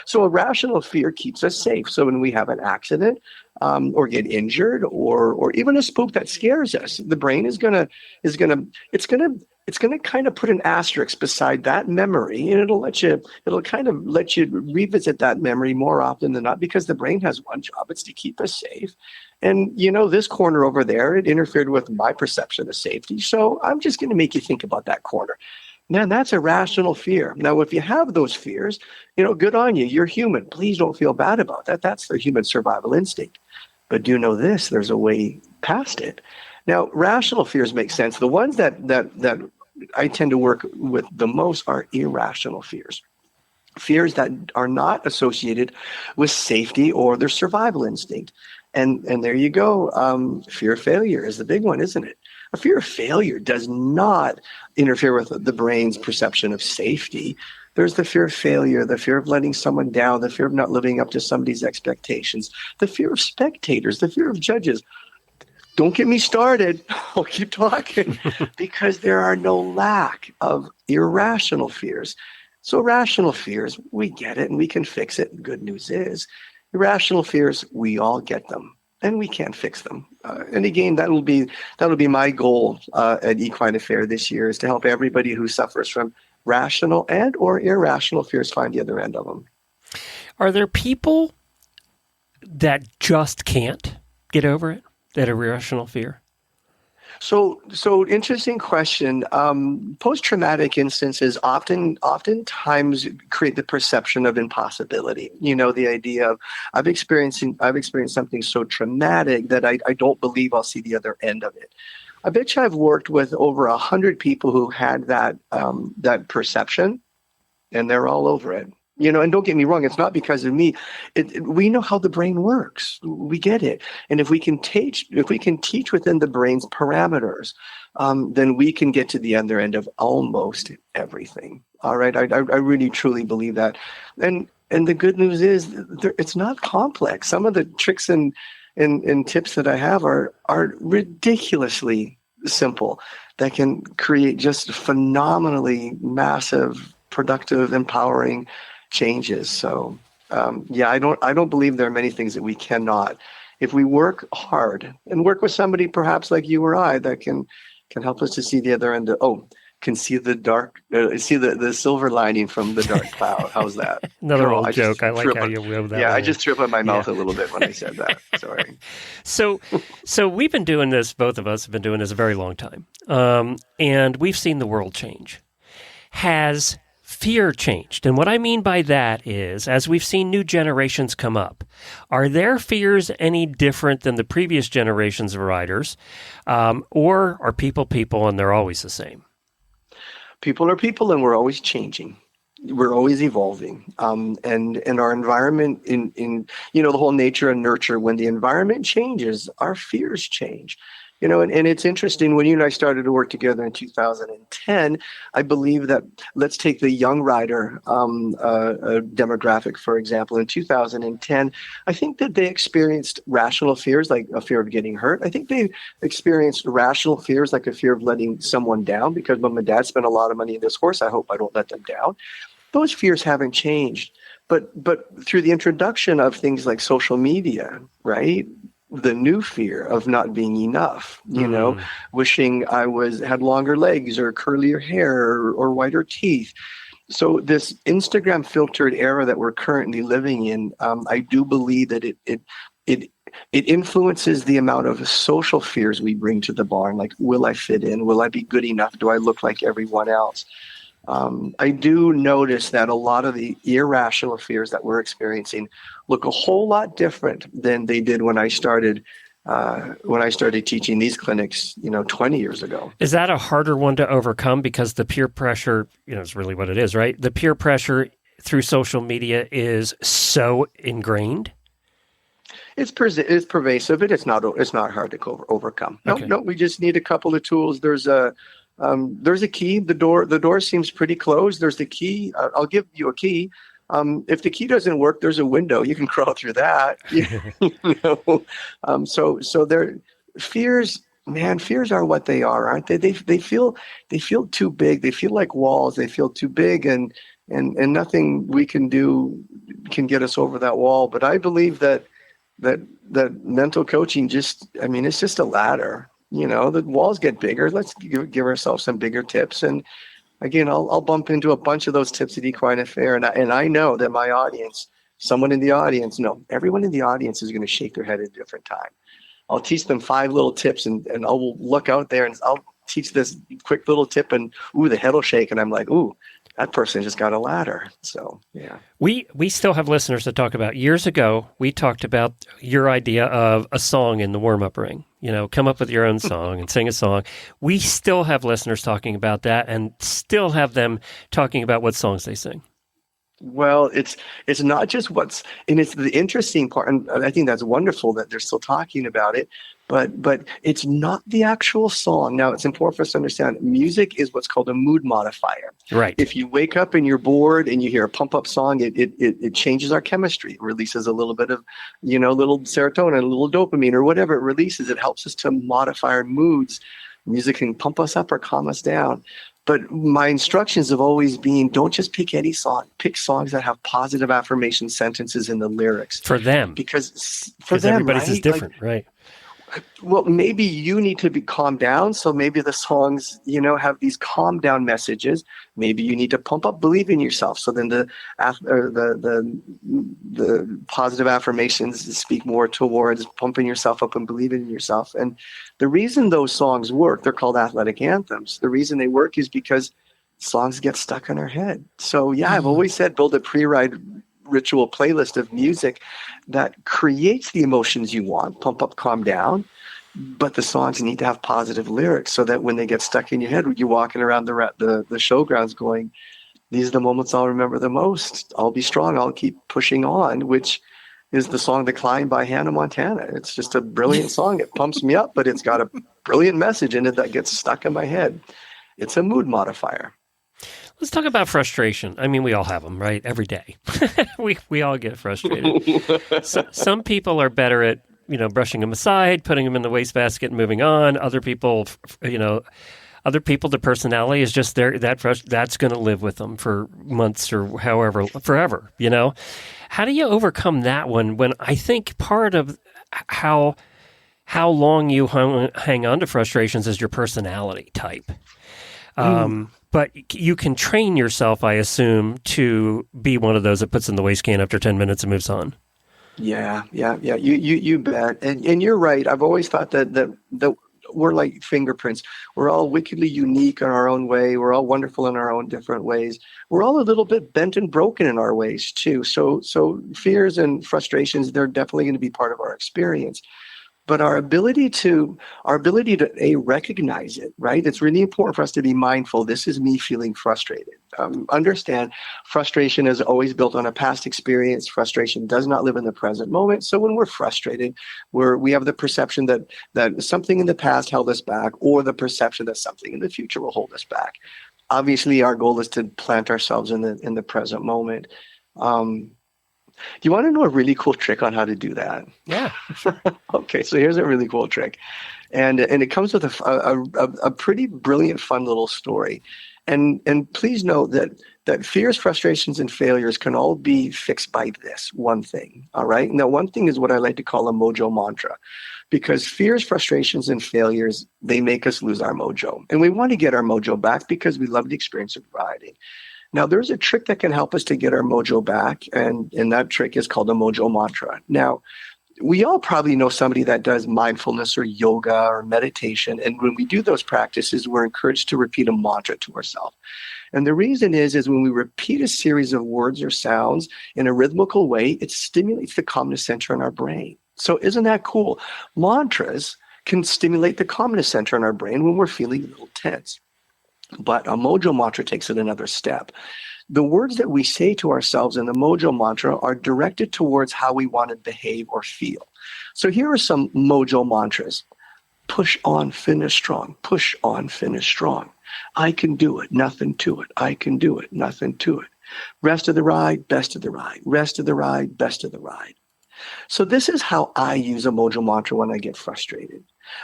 [SPEAKER 8] So a rational fear keeps us safe. So when we have an accident or get injured or even a spook that scares us, the brain is gonna kind of put an asterisk beside that memory, and it'll kind of let you revisit that memory more often than not, because the brain has one job: it's to keep us safe. And this corner over there, it interfered with my perception of safety. So I'm just going to make you think about that corner. Man, that's a rational fear. Now, if you have those fears, good on you. You're human. Please don't feel bad about that. That's the human survival instinct. But do know this: there's a way past it. Now, rational fears make sense. The ones that I tend to work with the most are irrational fears. Fears that are not associated with safety or their survival instinct. And there you go. Fear of failure is the big one, isn't it? A fear of failure does not interfere with the brain's perception of safety. There's the fear of failure, the fear of letting someone down, the fear of not living up to somebody's expectations, the fear of spectators, the fear of judges. Don't get me started. I'll keep talking because there are no lack of irrational fears. So rational fears, we get it and we can fix it. The good news is irrational fears, we all get them. And we can't fix them. And again, that'll be my goal at Equine Affaire this year, is to help everybody who suffers from rational and or irrational fears find the other end of them.
[SPEAKER 1] Are there people that just can't get over it, that irrational fear?
[SPEAKER 8] So interesting question. Post-traumatic instances oftentimes create the perception of impossibility. The idea of I've experienced something so traumatic that I don't believe I'll see the other end of it. I bet you I've worked with over 100 people who had that perception, and they're all over it. And don't get me wrong, it's not because of me. We know how the brain works. We get it. And if we can teach within the brain's parameters, then we can get to the other end of almost everything. All right. I really, truly believe that. And the good news is it's not complex. Some of the tricks and and tips that I have are ridiculously simple that can create just phenomenally massive, productive, empowering changes. So I don't believe there are many things that we cannot, if we work hard and work with somebody perhaps like you or I that can help us to see the other end can see the dark, see the silver lining from the dark cloud. How's that?
[SPEAKER 1] Another old joke. I like how you wrote that.
[SPEAKER 8] Yeah, I just threw up in my mouth a little bit when I said that. Sorry.
[SPEAKER 1] So we've been doing this, both of us have been doing this a very long time. And we've seen the world change. Has fear changed? And what I mean by that is, as we've seen new generations come up, are their fears any different than the previous generations of riders? Or are people and they're always the same?
[SPEAKER 8] People are people, and we're always changing. We're always evolving. And our environment in the whole nature and nurture, when the environment changes, our fears change. And it's interesting, when you and I started to work together in 2010, I believe that, let's take the young rider demographic, for example. In 2010, I think that they experienced rational fears, like a fear of getting hurt. I think they experienced rational fears, like a fear of letting someone down, because mom and dad spent a lot of money in this horse. I hope I don't let them down. Those fears haven't changed. But through the introduction of things like social media, right? The new fear of not being enough, wishing I had longer legs or curlier hair or whiter teeth. So this Instagram filtered era that we're currently living in, I do believe that it influences the amount of social fears we bring to the barn. Like, will I fit in? Will I be good enough? Do I look like everyone else? I do notice that a lot of the irrational fears that we're experiencing look a whole lot different than they did when I started teaching these clinics, 20 years ago.
[SPEAKER 1] Is that a harder one to overcome, because the peer pressure, is really what it is, right? The peer pressure through social media is so ingrained?
[SPEAKER 8] It's pervasive. It's not hard to overcome. No, we just need a couple of tools. There's a key. The door seems pretty closed. There's the key. I'll give you a key. If the key doesn't work, there's a window. You can crawl through that. So their fears, man, fears are what they are, aren't they? They feel too big. They feel like walls. They feel too big, and nothing we can do can get us over that wall. But I believe that mental coaching it's just a ladder. The walls get bigger. Let's give ourselves some bigger tips. And again, I'll bump into a bunch of those tips at Equine Affaire. And I know that my audience, everyone in the audience is going to shake their head at a different time. I'll teach them 5 little tips, and I'll look out there and I'll teach this quick little tip, and the head will shake. And I'm like, that person just got a ladder. So, yeah.
[SPEAKER 1] We still have listeners that talk about, years ago, we talked about your idea of a song in the warm-up ring. Come up with your own song and sing a song. We still have listeners talking about that, and still have them talking about what songs they sing.
[SPEAKER 8] Well, it's not just and it's the interesting part, and I think that's wonderful that they're still talking about it, but it's not the actual song. Now, it's important for us to understand music is what's called a mood modifier.
[SPEAKER 1] Right.
[SPEAKER 8] If you wake up and you're bored and you hear a pump-up song, it changes our chemistry. It releases a little bit of, little serotonin, a little dopamine, or whatever it releases. It helps us to modify our moods. Music can pump us up or calm us down. But my instructions have always been, don't just pick any song. Pick songs that have positive affirmation sentences in the lyrics.
[SPEAKER 1] For them.
[SPEAKER 8] Because
[SPEAKER 1] everybody's
[SPEAKER 8] right?
[SPEAKER 1] is different, right?
[SPEAKER 8] Well, maybe you need to be calmed down. So maybe the songs, have these calm down messages. Maybe you need to pump up, believe in yourself. So then the positive affirmations speak more towards pumping yourself up and believing in yourself. And the reason those songs work, they're called athletic anthems. The reason they work is because songs get stuck in our head. So yeah, I've always said, build a pre-ride ritual playlist of music that creates the emotions you want, pump up, calm down, but the songs need to have positive lyrics so that when they get stuck in your head, you're walking around the showgrounds going, these are the moments I'll remember the most. I'll be strong. I'll keep pushing on, which is the song The Climb by Hannah Montana. It's just a brilliant song. It pumps me up, but it's got a brilliant message in it that gets stuck in my head. It's a mood modifier.
[SPEAKER 1] Let's talk about frustration. I mean, we all have them, right? Every day. we all get frustrated. Some people are better at brushing them aside, putting them in the wastebasket and moving on. Other people, the personality is just there. That's going to live with them for months or however, forever, How do you overcome that one when I think part of how long you hang on to frustrations is your personality type? But you can train yourself, I assume, to be one of those that puts in the waste can after 10 minutes and moves on.
[SPEAKER 8] Yeah. You bet. And you're right. I've always thought that we're like fingerprints. We're all wickedly unique in our own way. We're all wonderful in our own different ways. We're all a little bit bent and broken in our ways too. So fears and frustrations, they're definitely going to be part of our experience. But our ability to recognize it, right? It's really important for us to be mindful. This is me feeling frustrated. Understand, frustration is always built on a past experience. Frustration does not live in the present moment. So when we're frustrated, we have the perception that something in the past held us back, or the perception that something in the future will hold us back. Obviously, our goal is to plant ourselves in the present moment. You want to know a really cool trick on how to do that?
[SPEAKER 1] Yeah.
[SPEAKER 8] Okay, so here's a really cool trick. And it comes with a pretty brilliant, fun little story. And please note that fears, frustrations, and failures can all be fixed by this one thing, all right? Now, one thing is what I like to call a mojo mantra, because fears, frustrations, and failures, they make us lose our mojo. And we want to get our mojo back because we love the experience of riding. Now, there's a trick that can help us to get our mojo back, and that trick is called a mojo mantra. Now, we all probably know somebody that does mindfulness or yoga or meditation, and when we do those practices, we're encouraged to repeat a mantra to ourselves. And the reason is when we repeat a series of words or sounds in a rhythmical way, it stimulates the calmness center in our brain. So isn't that cool? Mantras can stimulate the calmness center in our brain when we're feeling a little tense. But a mojo mantra takes it another step. The words that we say to ourselves in the mojo mantra are directed towards how we want to behave or feel. So here are some mojo mantras. Push on, finish strong. Push on, finish strong. I can do it, nothing to it. I can do it, nothing to it. Rest of the ride, best of the ride. Rest of the ride, best of the ride. So this is how I use a mojo mantra when I get frustrated.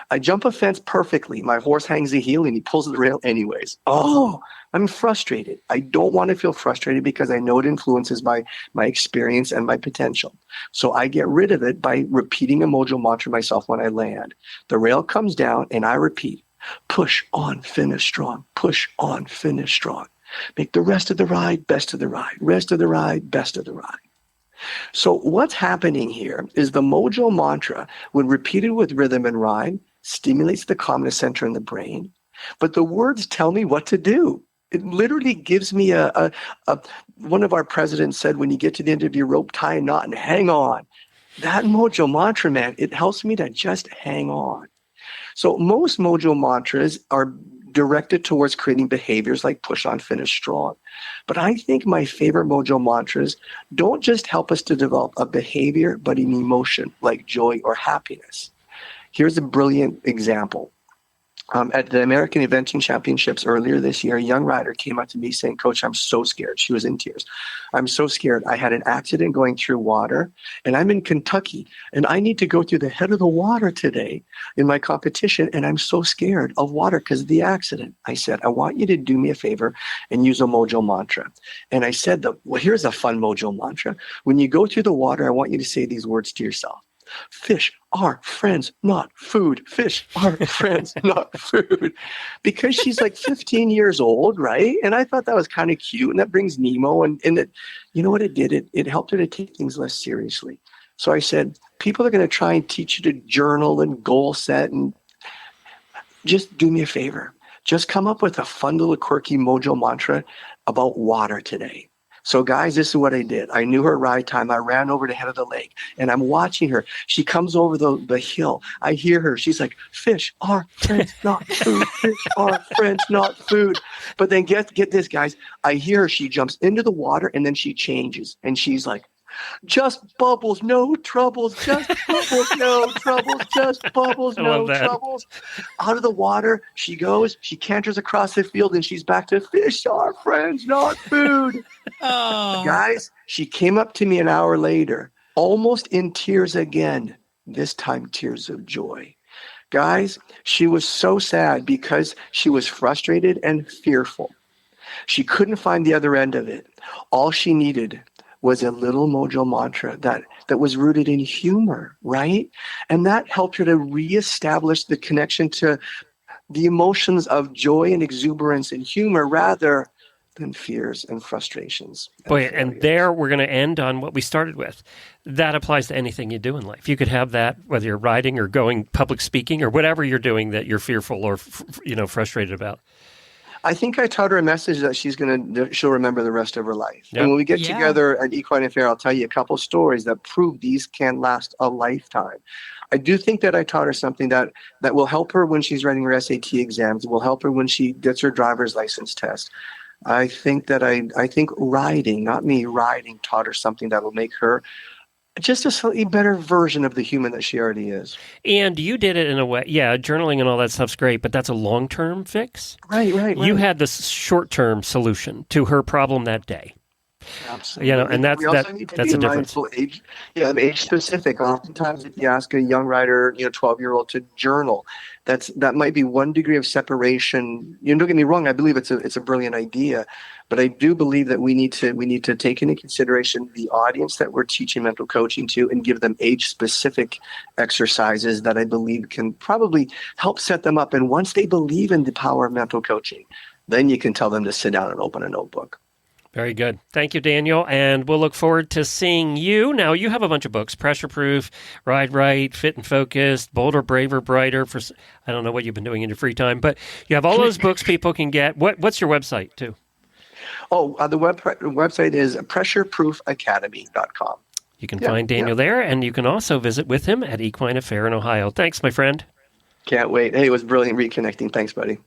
[SPEAKER 8] I jump a fence perfectly. My horse hangs a heel and he pulls the rail anyways. Oh, I'm frustrated. I don't want to feel frustrated because I know it influences my experience and my potential. So I get rid of it by repeating a mojo mantra myself when I land. The rail comes down and I repeat, push on, finish strong. Push on, finish strong. Make the rest of the ride, best of the ride. Rest of the ride, best of the ride. So what's happening here is the mojo mantra, when repeated with rhythm and rhyme, stimulates the calmness center in the brain, but the words tell me what to do. It literally gives me one of our presidents said, when you get to the end of your rope, tie a knot and hang on. That mojo mantra, man, it helps me to just hang on. So most mojo mantras are directed towards creating behaviors like push on, finish strong. But I think my favorite mojo mantras don't just help us to develop a behavior, but an emotion like joy or happiness. Here's a brilliant example. At the American Eventing Championships earlier this year, a young rider came up to me saying, "Coach, I'm so scared." She was in tears. "I'm so scared. I had an accident going through water, and I'm in Kentucky, and I need to go through the head of the water today in my competition, and I'm so scared of water because of the accident." I said, "I want you to do me a favor and use a mojo mantra." And I said, well, here's a fun mojo mantra. When you go through the water, I want you to say these words to yourself. Fish are friends, not food. Fish are friends, not food. Because she's like 15 years old, right? And I thought that was kind of cute. And that brings Nemo. And it, you know what it did? It helped her to take things less seriously. So I said, people are going to try and teach you to journal and goal set. And just do me a favor. Just come up with a fun little quirky mojo mantra about water today. So guys, this is what I did. I knew her ride time. I ran over to the head of the lake and I'm watching her. She comes over the hill. I hear her. She's like, fish are friends, not food. Fish are friends, not food. But then get this, guys. I hear her. She jumps into the water and then she changes. And she's like, just bubbles, no troubles, just bubbles, no troubles, just bubbles, no troubles. Out of the water she goes, she canters across the field, and she's back to fish are friends, not food.
[SPEAKER 4] Oh.
[SPEAKER 8] Guys, she came up to me an hour later, almost in tears again, this time tears of joy. Guys, she was so sad because she was frustrated and fearful. She couldn't find the other end of it. All she needed was a little mojo mantra that was rooted in humor, right? And that helped her to reestablish the connection to the emotions of joy and exuberance and humor rather than fears and frustrations.
[SPEAKER 1] And there we're going to end on what we started with. That applies to anything you do in life. You could have that whether you're riding or going public speaking or whatever you're doing that you're fearful or frustrated about.
[SPEAKER 8] I think I taught her a message that she'll remember the rest of her life. Yep. And when we get together at Equine Affaire, I'll tell you a couple stories that prove these can last a lifetime. I do think that I taught her something that will help her when she's writing her SAT exams, will help her when she gets her driver's license test. I think riding, not me, riding taught her something that will make her just a slightly better version of the human that she already is.
[SPEAKER 1] And you did it in a way, journaling and all that stuff's great, but that's a long-term fix.
[SPEAKER 8] Right.
[SPEAKER 1] You had this short-term solution to her problem that day.
[SPEAKER 8] Absolutely.
[SPEAKER 1] And that's a difference.
[SPEAKER 8] Age specific. Oftentimes, if you ask a young rider, 12-year-old to journal, that might be 1 degree of separation. Don't get me wrong. I believe it's a brilliant idea, but I do believe that we need to take into consideration the audience that we're teaching mental coaching to and give them age specific exercises that I believe can probably help set them up. And once they believe in the power of mental coaching, then you can tell them to sit down and open a notebook.
[SPEAKER 1] Very good. Thank you, Daniel. And we'll look forward to seeing you. Now, you have a bunch of books, Pressure Proof, Ride Right, Fit and Focused, Bolder, Braver, Brighter. I don't know what you've been doing in your free time, but you have all those books people can get. What's your website, too?
[SPEAKER 8] The website is pressureproofacademy.com.
[SPEAKER 1] You can find Daniel there, and you can also visit with him at Equine Affaire in Ohio. Thanks, my friend.
[SPEAKER 8] Can't wait. Hey, it was brilliant reconnecting. Thanks, buddy.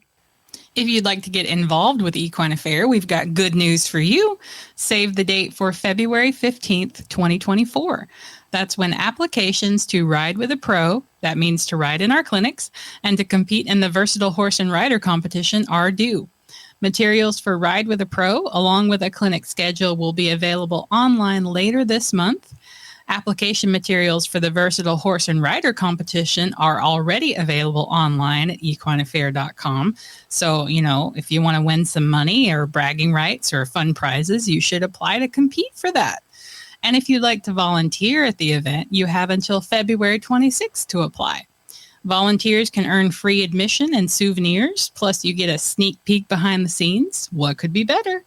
[SPEAKER 4] If you'd like to get involved with Equine Affaire, we've got good news for you. Save the date for February 15th, 2024. That's when applications to ride with a pro, that means to ride in our clinics, and to compete in the Versatile Horse and Rider competition are due. Materials for Ride with a Pro, along with a clinic schedule, will be available online later this month. Application materials for the Versatile Horse and Rider competition are already available online at equineaffaire.com. So, if you want to win some money or bragging rights or fun prizes, you should apply to compete for that. And if you'd like to volunteer at the event, you have until February 26th to apply. Volunteers can earn free admission and souvenirs, plus you get a sneak peek behind the scenes. What could be better?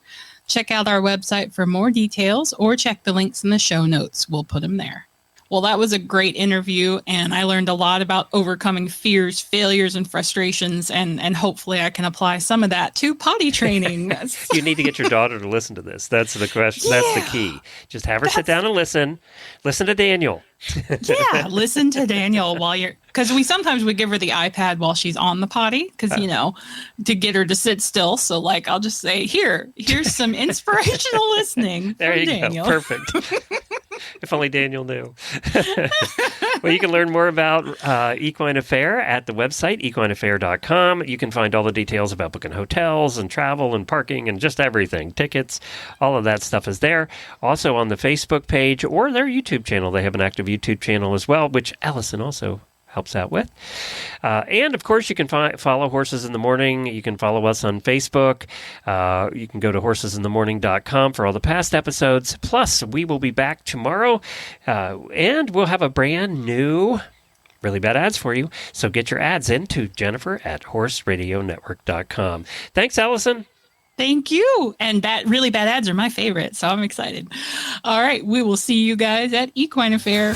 [SPEAKER 4] Check out our website for more details or check the links in the show notes. We'll put them there. Well, that was a great interview, and I learned a lot about overcoming fears, failures, and frustrations, and hopefully I can apply some of that to potty training.
[SPEAKER 1] You need to get your daughter to listen to this. That's the question. Yeah. That's the key. Just have her sit down and listen. Listen to Daniel.
[SPEAKER 4] Listen to Daniel because sometimes we give her the iPad while she's on the potty because, to get her to sit still. So I'll just say, here's some inspirational listening
[SPEAKER 1] there
[SPEAKER 4] from
[SPEAKER 1] you
[SPEAKER 4] Daniel.
[SPEAKER 1] Go. Perfect. If only Daniel knew. Well, you can learn more about Equine Affaire at the website, equineaffaire.com. You can find all the details about booking hotels and travel and parking and just everything, tickets, all of that stuff is there. Also on the Facebook page or their YouTube channel. They have an active YouTube channel as well, which Allison also helps out with. And, of course, you can follow Horses in the Morning. You can follow us on Facebook. You can go to horsesinthemorning.com for all the past episodes. Plus, we will be back tomorrow, and we'll have a brand new Really Bad Ads for you. So get your ads in to Jennifer at horseradionetwork.com. Thanks, Allison.
[SPEAKER 4] Thank you. And really bad ads are my favorite, so I'm excited. All right, we will see you guys at Equine Affaire.